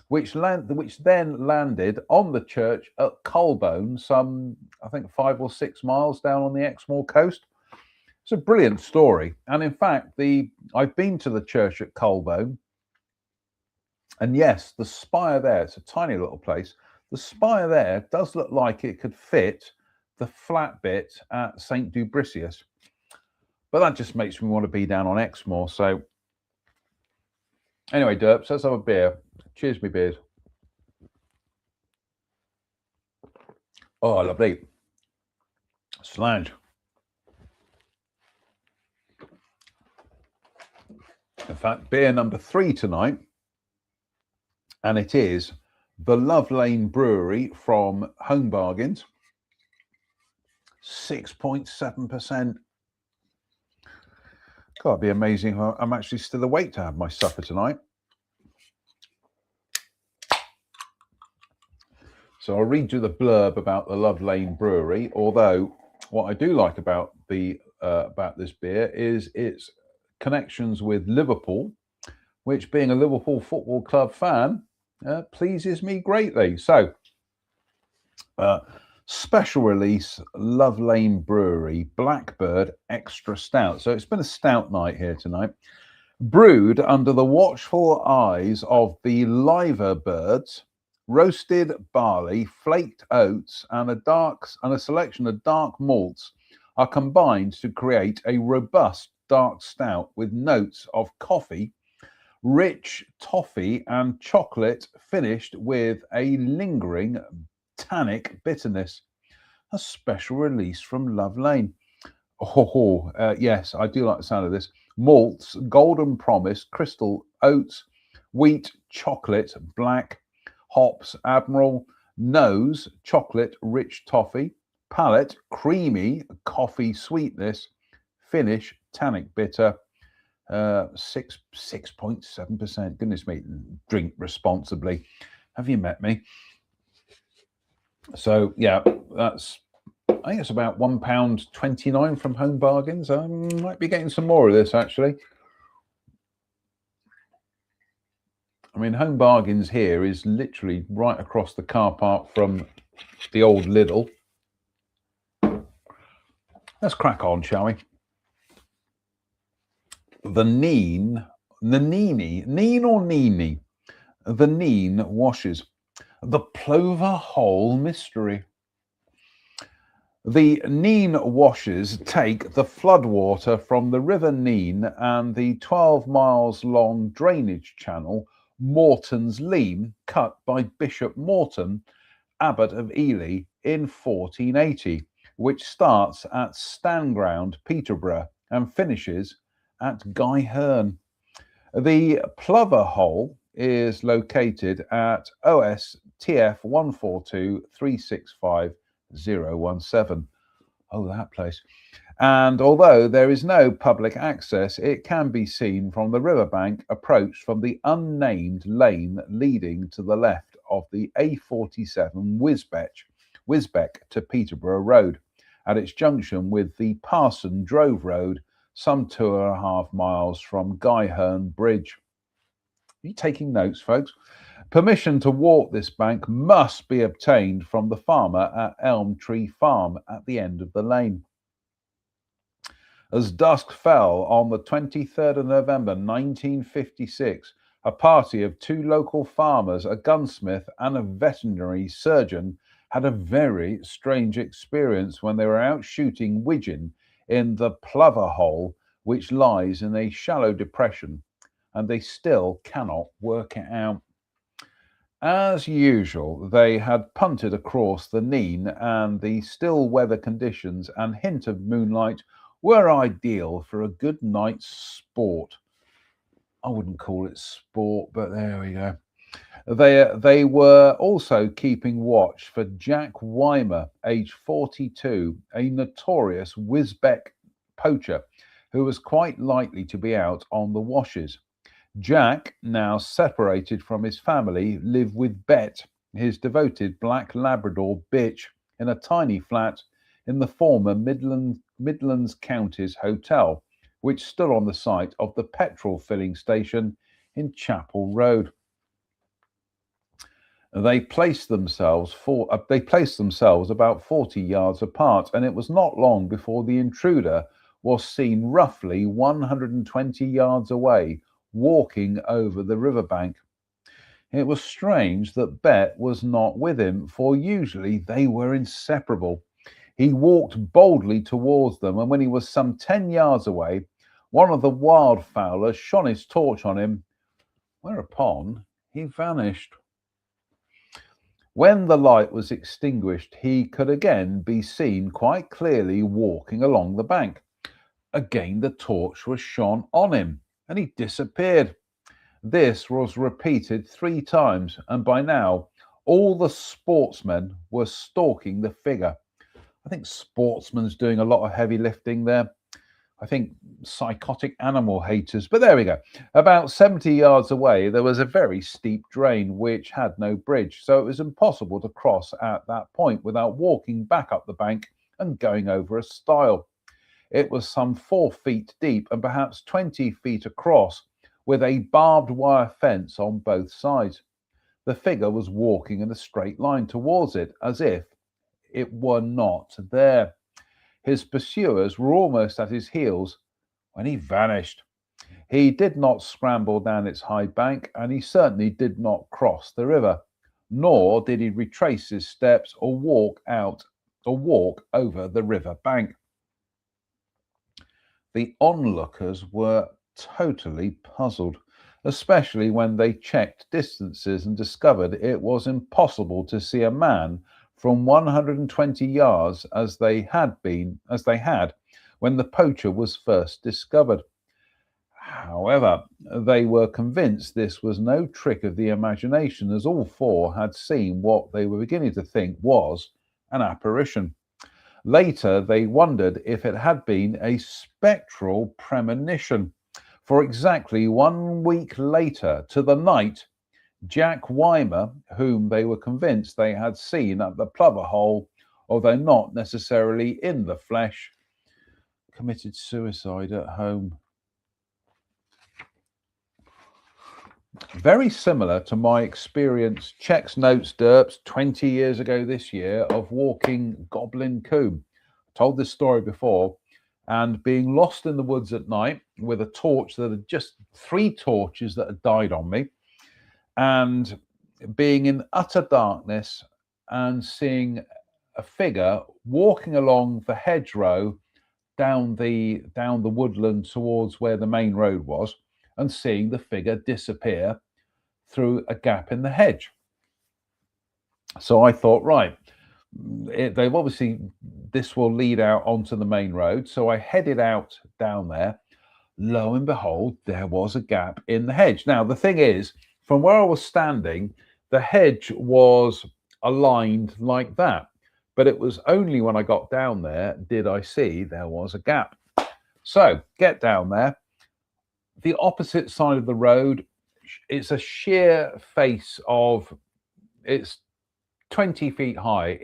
which then landed on the church at Colbone, some, I think, 5 or 6 miles down on the Exmoor coast. It's a brilliant story. And in fact, I've been to the church at Colbone, and yes, the spire there, it's a tiny little place. The spire there does look like it could fit the flat bit at St. Dubricius. But that just makes me want to be down on Exmoor. So anyway, Derps, let's have a beer. Cheers, me beers. Oh, lovely. Slange. In fact, beer number 3 tonight, and it is the Love Lane Brewery from Home Bargains, 6.7%. God, it'd be amazing if I'm actually still awake to have my supper tonight. So I'll read you the blurb about the Love Lane Brewery. Although what I do like about this beer is its connections with Liverpool, which, being a Liverpool Football Club fan, pleases me greatly. So, special release Love Lane Brewery Blackbird Extra Stout. So it's been a stout night here tonight. Brewed under the watchful eyes of the liver birds, roasted barley, flaked oats, and a selection of dark malts are combined to create a robust dark stout with notes of coffee, rich toffee, and chocolate, finished with a lingering tannic bitterness. A special release from Love Lane. Yes, I do like the sound of this. Malts: Golden Promise, Crystal Oats, Wheat, Chocolate, Black. Hops: Admiral. Nose: Chocolate, rich toffee. Palate: Creamy coffee sweetness. Finish: Tannic bitter. 6.7%. Goodness me, drink responsibly. Have you met me? So yeah, I think it's about £1.29 from Home Bargains. I might be getting some more of this actually. I mean, Home Bargains here is literally right across the car park from the old Lidl. Let's crack on, shall we? The Neen washes. The Plover Hole Mystery. The Neen washes take the floodwater from the River Neen and the 12 miles long drainage channel Morton's Leam, cut by Bishop Morton, Abbot of Ely, in 1480, which starts at Stanground, Peterborough, and finishes at Guy Hearn. The Plover Hole is located at OSTF TF 142365017. Oh, that place. And although there is no public access, it can be seen from the riverbank, approached from the unnamed lane leading to the left of the A47 Wisbeck to Peterborough Road, at its junction with the Parson Drove Road, some 2.5 miles from Guyherne Bridge. Are you taking notes, folks? Permission to walk this bank must be obtained from the farmer at Elm Tree Farm at the end of the lane. As dusk fell on the 23rd of November 1956, a party of 2 local farmers, a gunsmith and a veterinary surgeon, had a very strange experience when they were out shooting widgeon in the Plover Hole, which lies in a shallow depression, and they still cannot work it out. As usual, they had punted across the Nene, and the still weather conditions and hint of moonlight were ideal for a good night's sport. I wouldn't call it sport, but there we go. They were also keeping watch for Jack Weimer, aged 42, a notorious Wisbeck poacher who was quite likely to be out on the washes. Jack, now separated from his family, lived with Bet, his devoted black Labrador bitch, in a tiny flat in the former Midlands Counties Hotel, which stood on the site of the petrol filling station in Chapel Road. They placed themselves about 40 yards apart, and it was not long before the intruder was seen roughly 120 yards away, walking over the riverbank. It was strange that Bet was not with him, for usually they were inseparable. He walked boldly towards them, and when he was some 10 yards away, one of the wildfowlers shone his torch on him, whereupon he vanished. When the light was extinguished, he could again be seen quite clearly walking along the bank. Again the torch was shone on him, and he disappeared. This was repeated 3 times, and by now all the sportsmen were stalking the figure. I think sportsmen's doing a lot of heavy lifting there. I think psychotic animal haters, but there we go. About 70 yards away, there was a very steep drain which had no bridge, so it was impossible to cross at that point without walking back up the bank and going over a stile. It was some 4 feet deep and perhaps 20 feet across, with a barbed wire fence on both sides. The figure was walking in a straight line towards it, as if it were not there. His pursuers were almost at his heels when he vanished. He did not scramble down its high bank, and he certainly did not cross the river, nor did he retrace his steps or walk over the river bank. The onlookers were totally puzzled, especially when they checked distances and discovered it was impossible to see a man from 120 yards as they had when the poacher was first discovered. However, they were convinced this was no trick of the imagination, as all 4 had seen what they were beginning to think was an apparition. Later, they wondered if it had been a spectral premonition, for exactly 1 week later, to the night, Jack Weimer, whom they were convinced they had seen at the Plover Hole, although not necessarily in the flesh, committed suicide at home. Very similar to my experience, checks notes derps 20 years ago this year, of walking Goblin Combe. I told this story before, and being lost in the woods at night with a torch that had just 3 torches that had died on me, and being in utter darkness and seeing a figure walking along the hedgerow down the woodland towards where the main road was, and seeing the figure disappear through a gap in the hedge. So I thought, right, they've obviously, this will lead out onto the main road. So I headed out down there. Lo and behold, there was a gap in the hedge. Now, the thing is, from where I was standing, The hedge was aligned like that, but it was only when I got down there did I see there was a gap. So get down there. The opposite side of the road, it's a sheer face of, it's 20 feet high.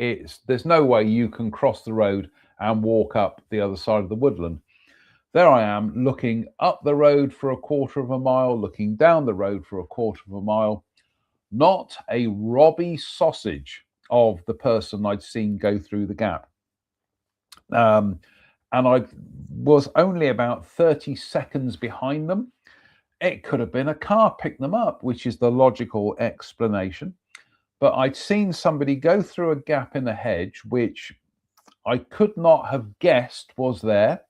There's no way you can cross the road and walk up the other side of the woodland. There I am looking up the road for a quarter of a mile, looking down the road for a quarter of a mile. Not a Robbie sausage of the person I'd seen go through the gap. And I was only about 30 seconds behind them. It could have been a car picked them up, which is the logical explanation. But I'd seen somebody go through a gap in the hedge, which I could not have guessed was there,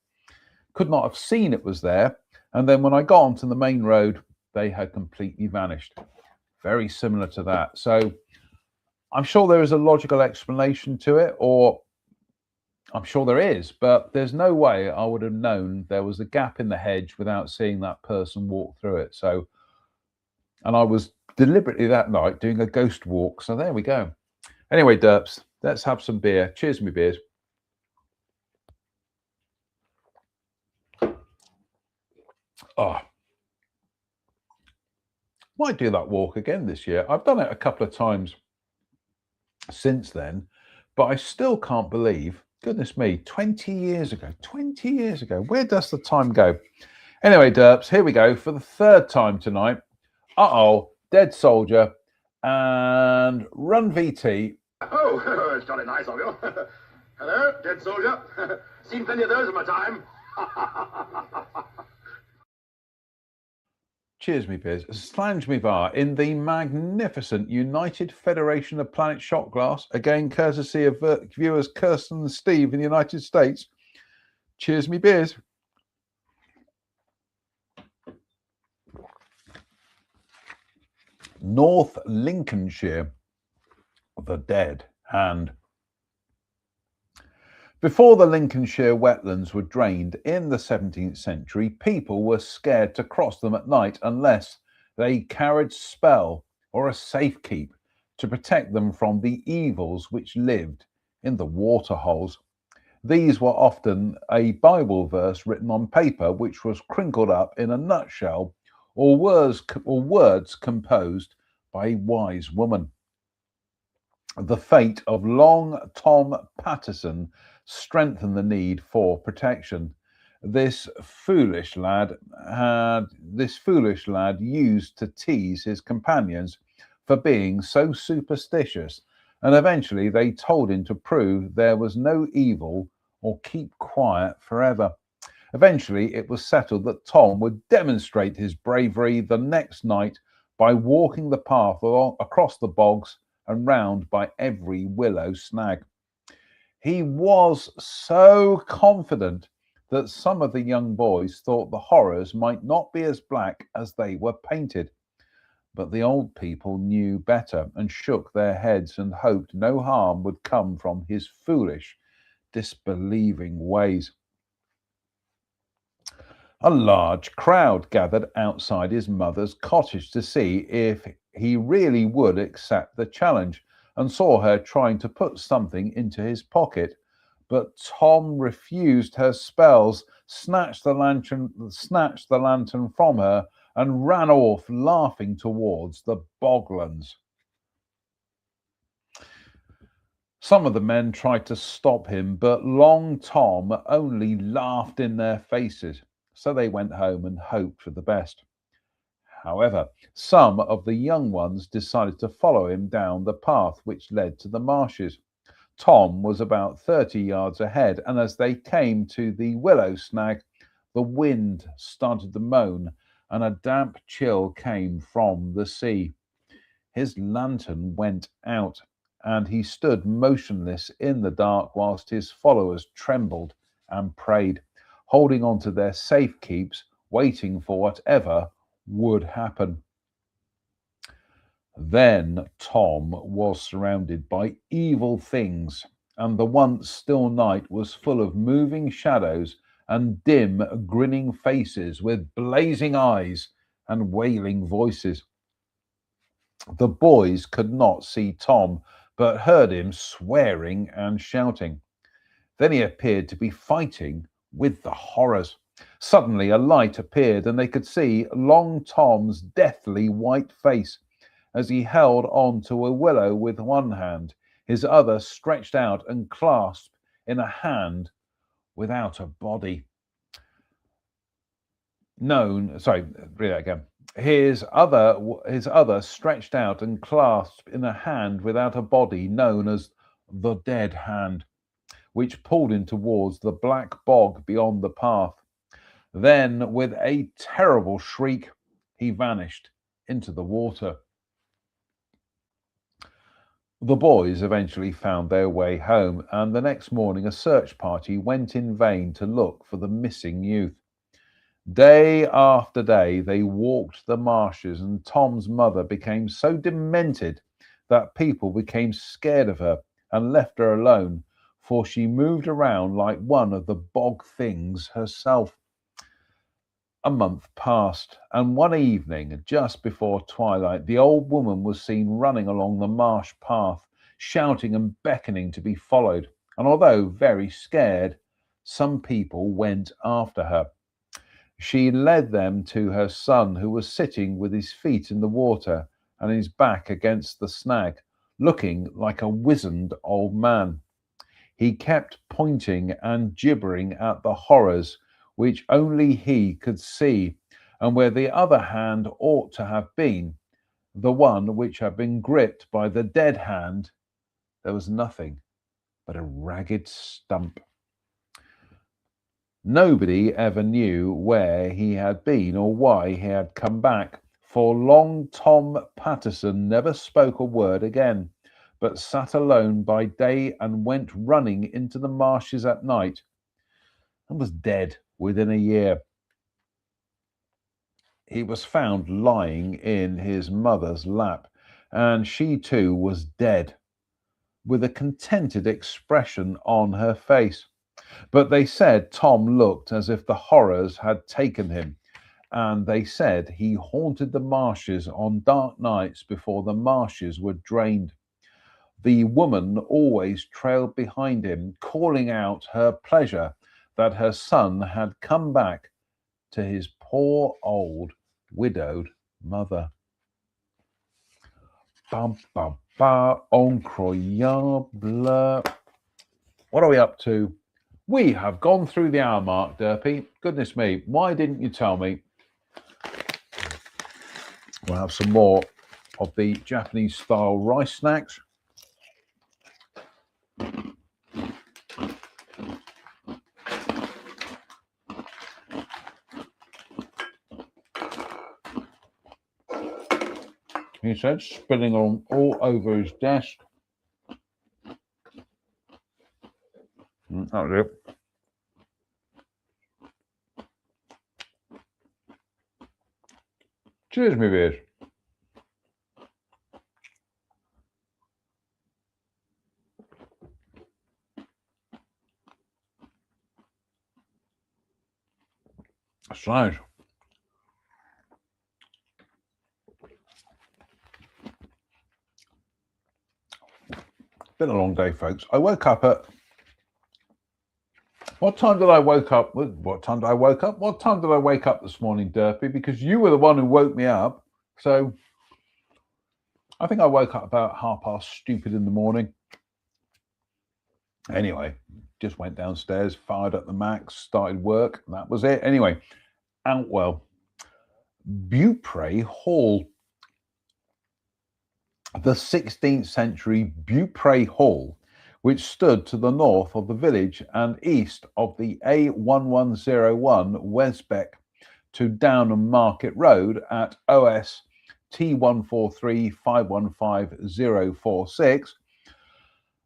could not have seen it was there. And then when I got onto the main road, they had completely vanished. Very similar to that. So I'm sure there is a logical explanation to it, or I'm sure there is, but there's no way I would have known there was a gap in the hedge without seeing that person walk through it. So, and I was deliberately that night doing a ghost walk. So there we go. Anyway, derps, let's have some beer. Cheers, me beers. Oh, might do that walk again this year. I've done it a couple of times since then, but I still can't believe, goodness me, 20 years ago, where does the time go? Anyway, derps, here we go for the third time tonight. Dead Soldier and Run VT. Oh, it's jolly nice of you. Hello, Dead Soldier. Seen plenty of those in my time. Cheers, me beers. Slange me var in the magnificent United Federation of Planet Shot Glass, again courtesy of viewers Kirsten and Steve in the United States. Cheers, me beers. North Lincolnshire, the dead. And before the Lincolnshire wetlands were drained in the 17th century, people were scared to cross them at night unless they carried spell or a safekeep to protect them from the evils which lived in the waterholes. These were often a Bible verse written on paper, which was crinkled up in a nutshell, or words composed by a wise woman. The fate of Long Tom Patterson strengthened the need for protection. This foolish lad used to tease his companions for being so superstitious, and eventually they told him to prove there was no evil or keep quiet forever. Eventually, it was settled that Tom would demonstrate his bravery the next night by walking the path across the bogs and round by every willow snag. He was so confident that some of the young boys thought the horrors might not be as black as they were painted. But the old people knew better and shook their heads and hoped no harm would come from his foolish, disbelieving ways. A large crowd gathered outside his mother's cottage to see if he really would accept the challenge, and saw her trying to put something into his pocket. But Tom refused her spells, snatched the lantern from her, and ran off laughing towards the boglands. Some of the men tried to stop him, but Long Tom only laughed in their faces. So they went home and hoped for the best. However, some of the young ones decided to follow him down the path which led to the marshes. Tom was about 30 yards ahead, and as they came to the willow snag, the wind started to moan, and a damp chill came from the sea. His lantern went out, and he stood motionless in the dark whilst his followers trembled and prayed, holding on to their safekeeps, waiting for whatever would happen. Then Tom was surrounded by evil things, and the once still night was full of moving shadows and dim, grinning faces with blazing eyes and wailing voices. The boys could not see Tom, but heard him swearing and shouting. Then he appeared to be fighting with the horrors. Suddenly, a light appeared, and they could see Long Tom's deathly white face as he held on to a willow with one hand, his other stretched out and clasped in a hand without a body. Read that again. His other stretched out and clasped in a hand without a body, known as the dead hand, which pulled him towards the black bog beyond the path. Then, with a terrible shriek, he vanished into the water. The boys eventually found their way home, and the next morning a search party went in vain to look for the missing youth. Day after day they walked the marshes, and Tom's mother became so demented that people became scared of her and left her alone, for she moved around like one of the bog things herself. A month passed, and one evening, just before twilight, the old woman was seen running along the marsh path, shouting and beckoning to be followed. And although very scared, some people went after her. She led them to her son, who was sitting with his feet in the water and his back against the snag, looking like a wizened old man. He kept pointing and gibbering at the horrors which only he could see, and where the other hand ought to have been, the one which had been gripped by the dead hand, there was nothing but a ragged stump. Nobody ever knew where he had been or why he had come back, for Long Tom Patterson never spoke a word again, but sat alone by day and went running into the marshes at night, and was dead within a year. He was found lying in his mother's lap, and she too was dead, with a contented expression on her face. But they said Tom looked as if the horrors had taken him, and they said he haunted the marshes on dark nights before the marshes were drained. The woman always trailed behind him, calling out her pleasure that her son had come back to his poor old widowed mother. Ba, ba, ba, incroyable. What are we up to? We have gone through the hour mark, Derpy. Goodness me, why didn't you tell me? We'll have some more of the Japanese style rice snacks. He said, spilling on all over his desk. That was it. Cheers, me beers. That's nice. Been a long day, folks. I woke up at... What time did I wake up? What time did I wake up? What time did I wake up this morning, Derpy? Because you were the one who woke me up. So I think I woke up about stupid in the morning. Anyway, just went downstairs, fired up the Mac, started work. That was it. Anyway, Outwell. Beaupre Hall. The 16th century Beaupre Hall, which stood to the north of the village and east of the A1101 Wesbeck to Downham Market Road at OS T143515046,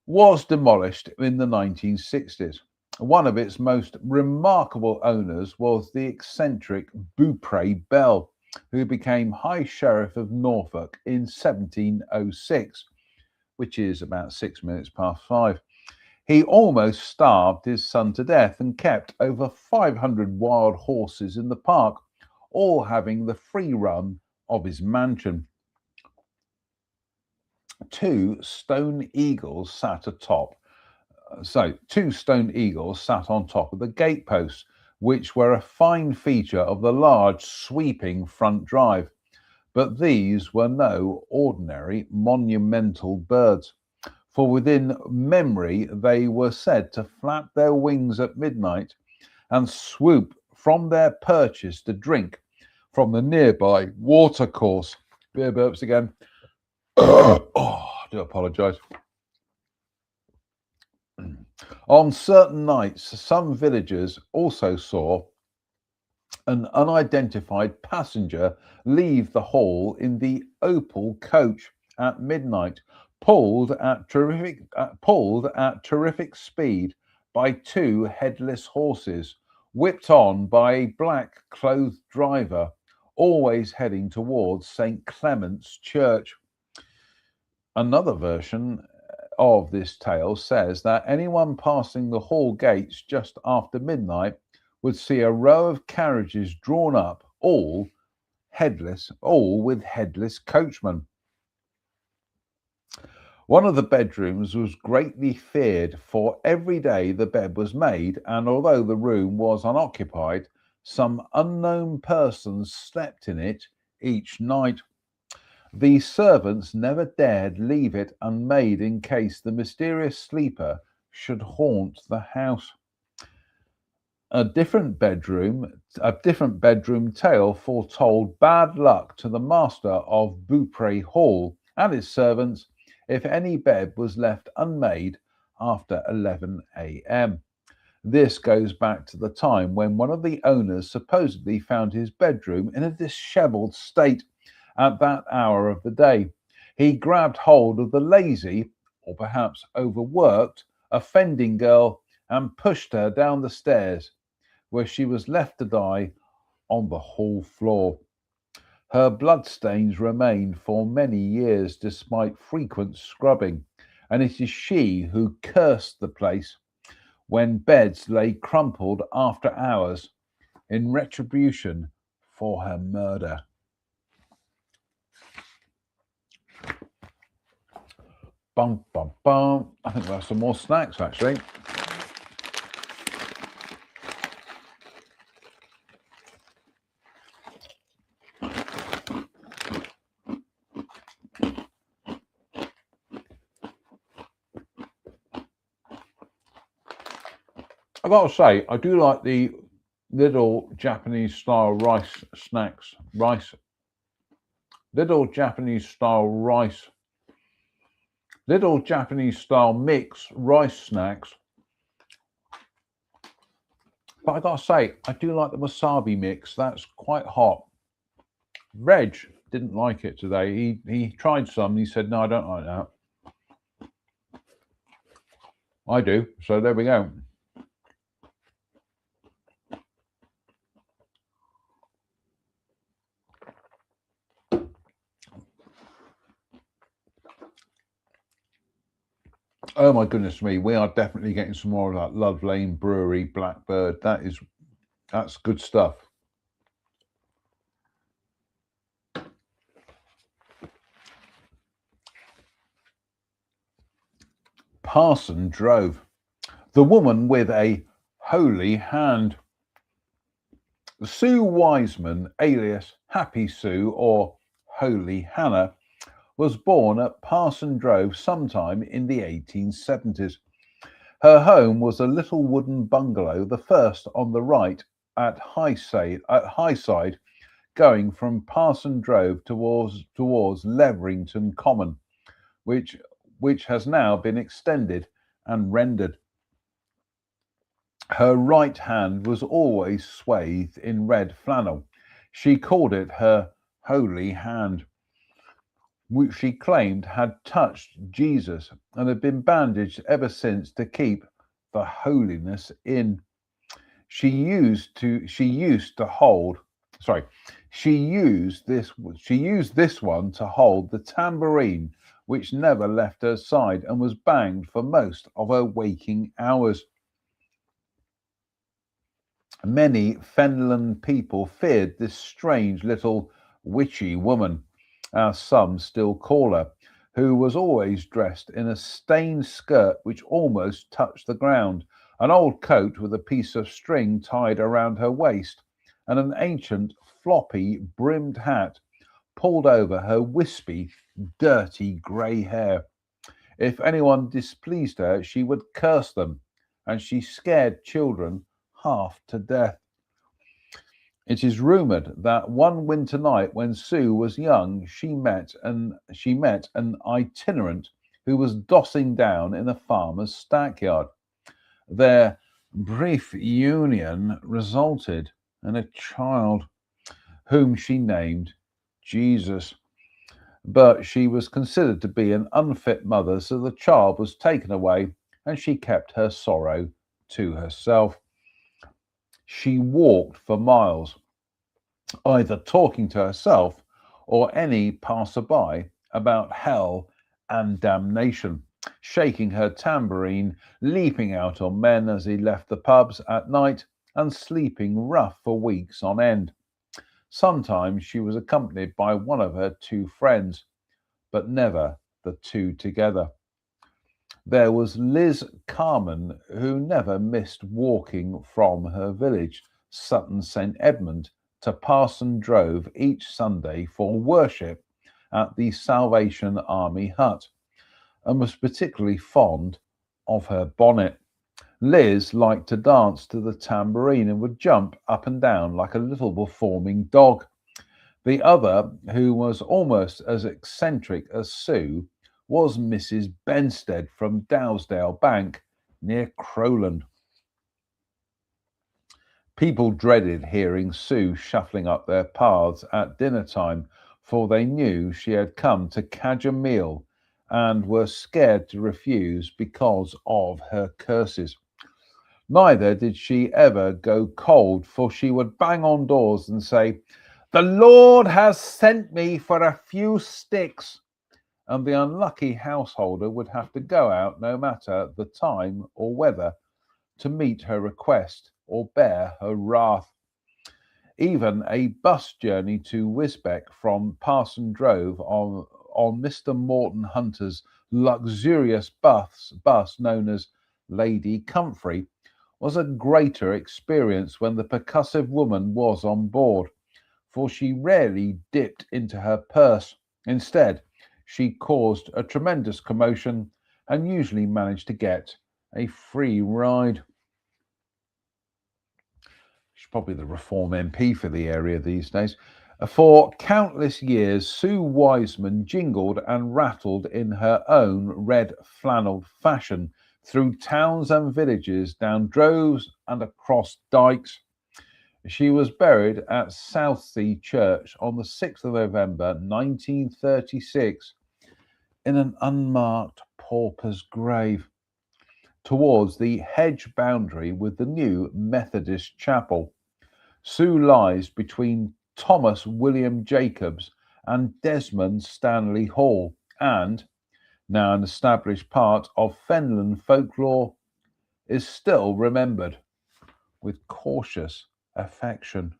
was demolished in the 1960s. One of its most remarkable owners was the eccentric Beaupre Bell, who became High Sheriff of Norfolk in 1706, which is about 6 minutes past 5. He almost starved his son to death and kept over 500 wild horses in the park, all having the free run of his mansion. two stone eagles sat atop. So, two stone eagles sat on top of the gateposts, which were a fine feature of the large, sweeping front drive. But these were no ordinary monumental birds, for within memory they were said to flap their wings at midnight and swoop from their perches to drink from the nearby watercourse. Beer burps again. Oh, I do apologise. On certain nights, some villagers also saw an unidentified passenger leave the hall in the Opal coach at midnight, pulled at terrific speed by two headless horses, whipped on by a black-clothed driver, always heading towards St. Clement's Church. Another version of this tale says that anyone passing the hall gates just after midnight would see a row of carriages drawn up, all with headless coachmen. One of the bedrooms was greatly feared, for every day the bed was made, and although the room was unoccupied, some unknown persons slept in it each night. The servants never dared leave it unmade in case the mysterious sleeper should haunt the house. A different bedroom tale foretold bad luck to the master of Beaupre Hall and his servants if any bed was left unmade after 11 a.m. This goes back to the time when one of the owners supposedly found his bedroom in a disheveled state at that hour of the day. He grabbed hold of the lazy, or perhaps overworked, offending girl and pushed her down the stairs, where she was left to die on the hall floor. Her bloodstains remained for many years despite frequent scrubbing, and it is she who cursed the place when beds lay crumpled after hours in retribution for her murder. Bum, bum, bum. I think we'll have some more snacks, actually. I've got to say, I do like the little Japanese style rice snacks. Little Japanese style mix rice snacks. But I got to say, I do like the wasabi mix. That's quite hot. Reg didn't like it today. He tried some. He said, no, I don't like that. I do. So there we go. Oh my goodness me, we are definitely getting some more of that Love Lane Brewery Blackbird. That's good stuff. Parson drove. The woman with a holy hand. Sue Wiseman, alias Happy Sue or Holy Hannah, was born at Parson Drove sometime in the 1870s. Her home was a little wooden bungalow, the first on the right at Highside, going from Parson Drove towards Leverington Common, which has now been extended and rendered. Her right hand was always swathed in red flannel. She called it her holy hand, which she claimed had touched Jesus and had been bandaged ever since to keep the holiness in. She used this one to hold the tambourine, which never left her side and was banged for most of her waking hours. Many Fenland people feared this strange little witchy woman, as some still call her, who was always dressed in a stained skirt which almost touched the ground, an old coat with a piece of string tied around her waist, and an ancient floppy brimmed hat pulled over her wispy, dirty grey hair. If anyone displeased her, she would curse them, and she scared children half to death. It is rumoured that one winter night when Sue was young, she met an itinerant who was dossing down in a farmer's stackyard. Their brief union resulted in a child whom she named Jesus. But she was considered to be an unfit mother, so the child was taken away and she kept her sorrow to herself. She walked for miles, either talking to herself or any passerby about hell and damnation, shaking her tambourine, leaping out on men as he left the pubs at night, and sleeping rough for weeks on end. Sometimes she was accompanied by one of her two friends, but never the two together. There was Liz Carman, who never missed walking from her village, Sutton St Edmund, to Parson Drove each Sunday for worship at the Salvation Army hut, and was particularly fond of her bonnet. Liz liked to dance to the tambourine and would jump up and down like a little performing dog. The other, who was almost as eccentric as Sue, was Mrs. Benstead from Dowsdale Bank near Crowland. People dreaded hearing Sue shuffling up their paths at dinner time, for they knew she had come to cadge a meal and were scared to refuse because of her curses. Neither did she ever go cold, for she would bang on doors and say, "The Lord has sent me for a few sticks," and the unlucky householder would have to go out no matter the time or weather to meet her request or bear her wrath. Even a bus journey to Wisbeck from Parson Drove on Mr. Morton Hunter's luxurious bus known as Lady Comfrey was a greater experience when the percussive woman was on board, for she rarely dipped into her purse. Instead, she caused a tremendous commotion and usually managed to get a free ride. She's probably the Reform MP for the area these days. For countless years, Sue Wiseman jingled and rattled in her own red flannel fashion through towns and villages, down droves and across dykes. She was buried at Southsea Church on the 6th of November 1936 in an unmarked pauper's grave towards the hedge boundary with the new Methodist chapel. Sue lies between Thomas William Jacobs and Desmond Stanley Hall, and, now an established part of Fenland folklore, is still remembered with cautious affection.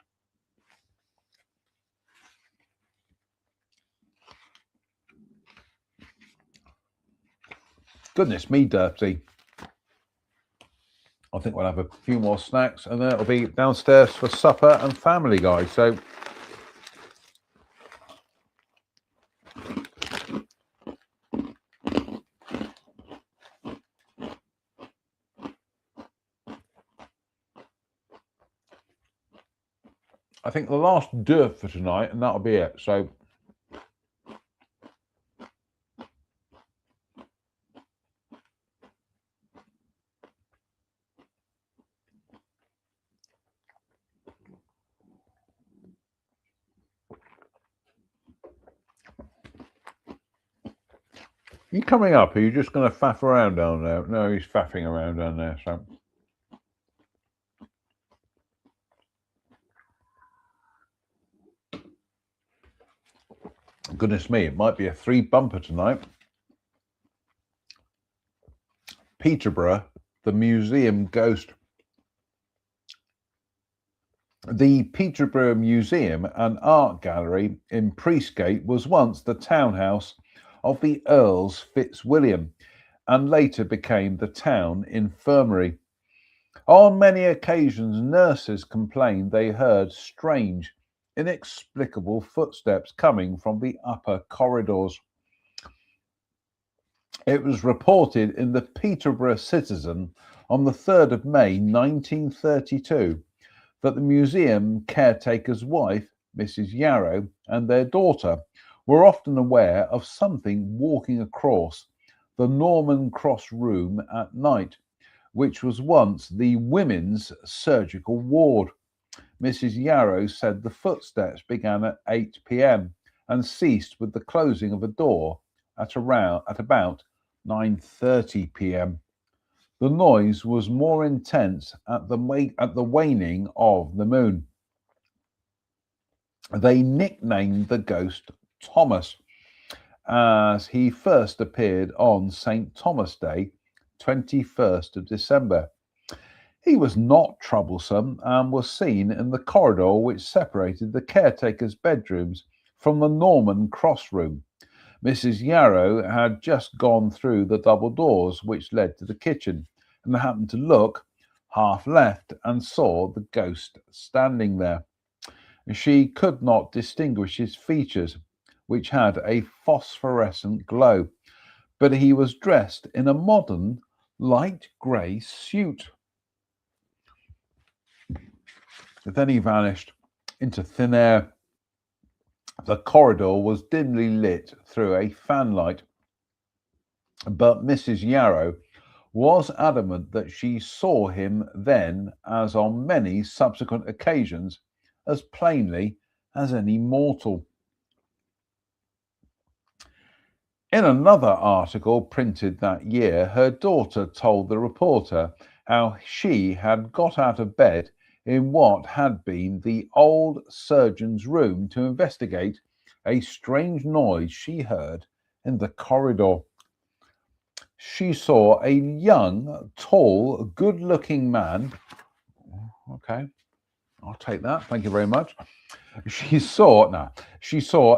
Goodness me, Dirty. I think we'll have a few more snacks and then it'll be downstairs for supper and family, guys. So I think the last deux for tonight, and that'll be it. So you coming up? Or are you just going to faff around down there? No, he's faffing around down there. So goodness me, it might be a 3-bumper tonight. Peterborough, the museum ghost. The Peterborough Museum and Art Gallery in Priestgate was once the townhouse of the Earls Fitzwilliam and later became the town infirmary. On many occasions, nurses complained they heard strange, inexplicable footsteps coming from the upper corridors. It was reported in the Peterborough Citizen on the 3rd of May 1932 that the museum caretaker's wife, Mrs. Yarrow, and their daughter were often aware of something walking across the Norman Cross room at night, which was once the women's surgical ward. Mrs. Yarrow said the footsteps began at 8 p.m. and ceased with the closing of a door at about 9:30 p.m. The noise was more intense at the waning of the moon. They nicknamed the ghost Thomas, as he first appeared on St. Thomas Day, 21st of December. He was not troublesome and was seen in the corridor which separated the caretaker's bedrooms from the Norman Cross room. Mrs. Yarrow had just gone through the double doors which led to the kitchen and happened to look half left and saw the ghost standing there. She could not distinguish his features, which had a phosphorescent glow, but he was dressed in a modern light grey suit. Then he vanished into thin air. The corridor was dimly lit through a fanlight, but Mrs. Yarrow was adamant that she saw him then, as on many subsequent occasions, as plainly as any mortal. In another article printed that year, her daughter told the reporter how she had got out of bed in what had been the old surgeon's room to investigate a strange noise she heard in the corridor. She saw a young, tall, good-looking man. Okay, I'll take that. Thank you very much. She saw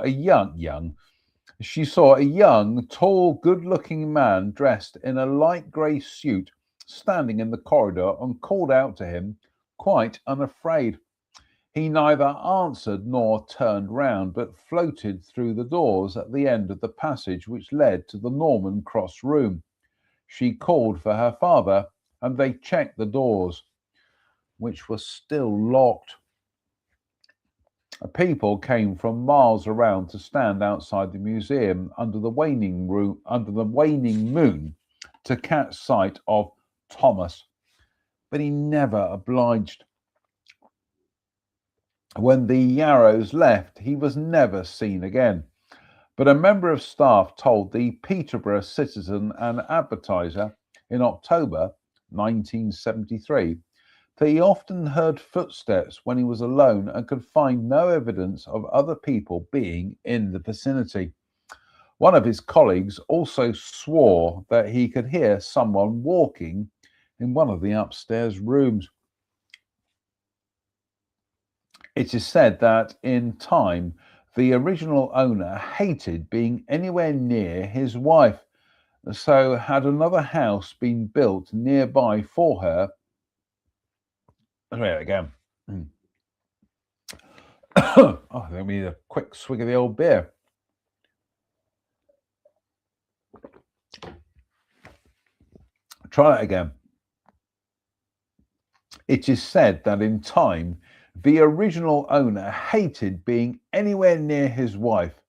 a young, tall, good-looking man dressed in a light grey suit standing in the corridor and called out to him, quite unafraid. He neither answered nor turned round, but floated through the doors at the end of the passage which led to the Norman Cross room. She called for her father, and they checked the doors, which were still locked. People came from miles around to stand outside the museum under the waning moon to catch sight of Thomas, but he never obliged. When the Yarrows left, he was never seen again, but a member of staff told the Peterborough Citizen and Advertiser in October 1973 that he often heard footsteps when he was alone and could find no evidence of other people being in the vicinity. One of his colleagues also swore that he could hear someone walking in one of the upstairs rooms. It is said that in time, the original owner hated being anywhere near his wife, so had another house been built nearby for her. Let's read it again. Oh, I think we need a quick swig of the old beer. Try that again. It is said that in time, the original owner hated being anywhere near his wife,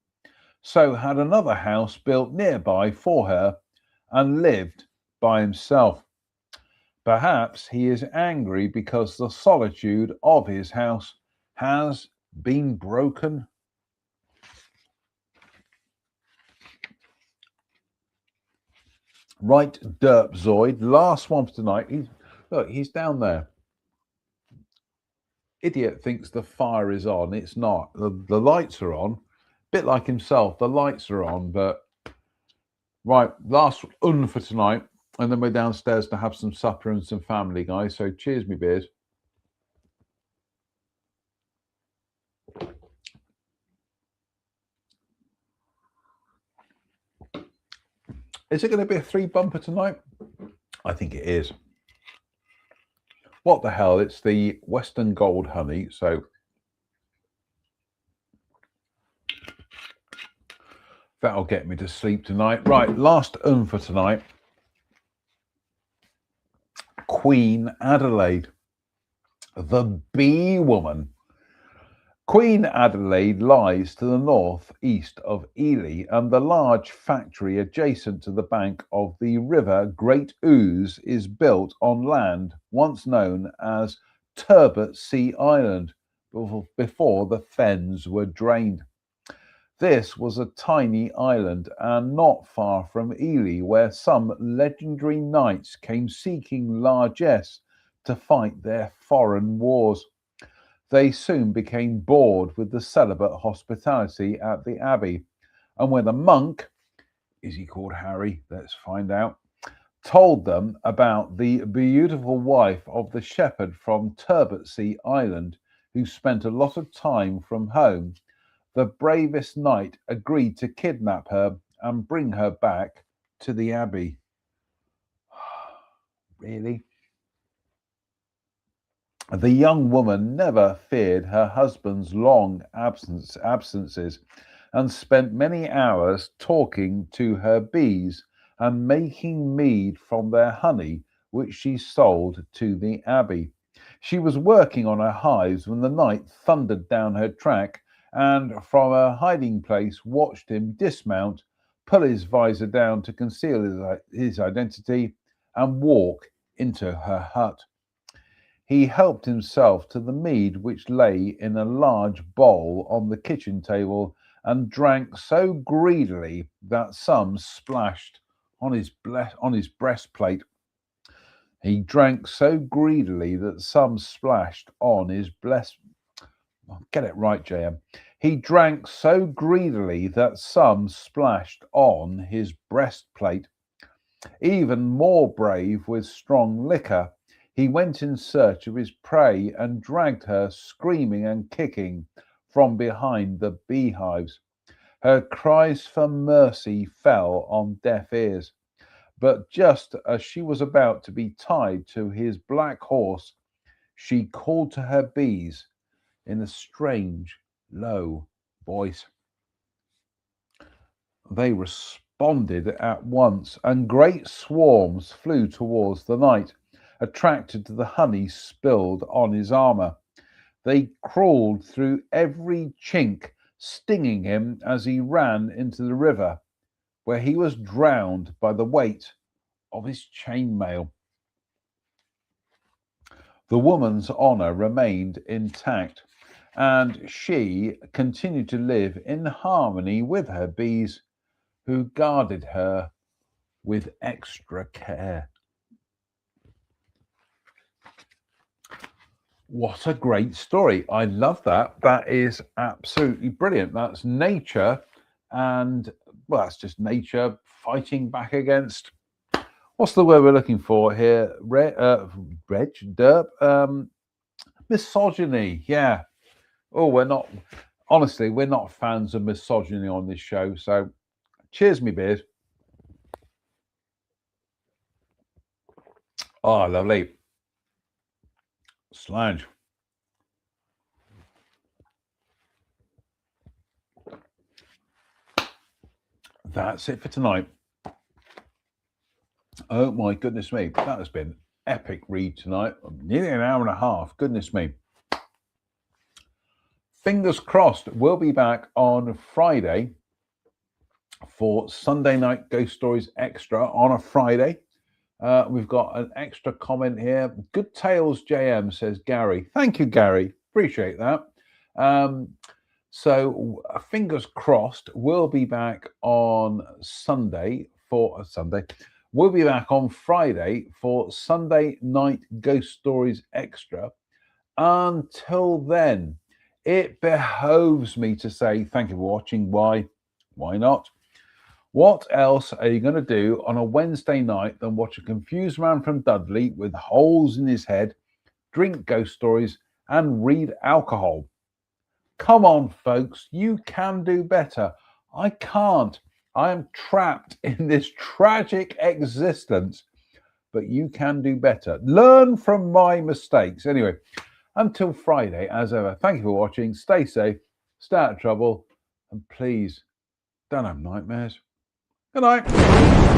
so had another house built nearby for her and lived by himself. Perhaps he is angry because the solitude of his house has been broken. Right, Derpzoid, last one for tonight. He's down there. Idiot thinks the fire is on. It's not. The lights are on. Bit like himself, the lights are on, but right, last un for tonight, and then we're downstairs to have some supper and some family, guys. So cheers, me beers. Is it going to be a 3 bumper tonight? I think it is. What the hell? It's the Western Gold honey. So that'll get me to sleep tonight. Right, last for tonight. Queen Adelaide, the bee woman. Queen Adelaide lies to the north-east of Ely, and the large factory adjacent to the bank of the river Great Ouse is built on land once known as Turbot Sea Island before the fens were drained. This was a tiny island and not far from Ely, where some legendary knights came seeking largesse to fight their foreign wars. They soon became bored with the celibate hospitality at the abbey, and when a monk, is he called Harry? Let's find out, told them about the beautiful wife of the shepherd from Turbot Sea Island, who spent a lot of time from home, the bravest knight agreed to kidnap her and bring her back to the abbey. Really? The young woman never feared her husband's long absences and spent many hours talking to her bees and making mead from their honey, which she sold to the abbey. She was working on her hives when the knight thundered down her track and from a hiding place watched him dismount, pull his visor down to conceal his identity, and walk into her hut. He helped himself to the mead which lay in a large bowl on the kitchen table and drank so greedily that some splashed on his breastplate. He drank so greedily that some splashed on his Get it right, JM. He drank so greedily that some splashed on his breastplate. Even more brave with strong liquor, he went in search of his prey and dragged her, screaming and kicking, from behind the beehives. Her cries for mercy fell on deaf ears. But just as she was about to be tied to his black horse, she called to her bees in a strange, low voice. They responded at once, and great swarms flew towards the knight, attracted to the honey spilled on his armor. They crawled through every chink, stinging him as he ran into the river, where he was drowned by the weight of his chainmail. The woman's honor remained intact, and she continued to live in harmony with her bees, who guarded her with extra care. What a great story. I love that. That is absolutely brilliant. That's nature, and well, that's just nature fighting back against, what's the word we're looking for here? Misogyny. Yeah. Oh, we're not fans of misogyny on this show. So cheers, me beers. Oh, lovely. Slange. That's it for tonight. Oh my goodness me, that has been epic read tonight. Nearly an hour and a half. Goodness me. Fingers crossed, we'll be back on Friday for Sunday Night Ghost Stories Extra on a Friday. We've got an extra comment here. Good tales, JM, says Gary. Thank you, Gary. Appreciate that. So fingers crossed, we'll be back on Sunday for a Sunday. We'll be back on Friday for Sunday Night Ghost Stories Extra. Until then, it behoves me to say thank you for watching. Why not? What else are you going to do on a Wednesday night than watch a confused man from Dudley with holes in his head, drink ghost stories, and read alcohol? Come on, folks, you can do better. I can't. I am trapped in this tragic existence, but you can do better. Learn from my mistakes. Anyway, until Friday, as ever, thank you for watching. Stay safe, stay out of trouble, and please don't have nightmares. Good night.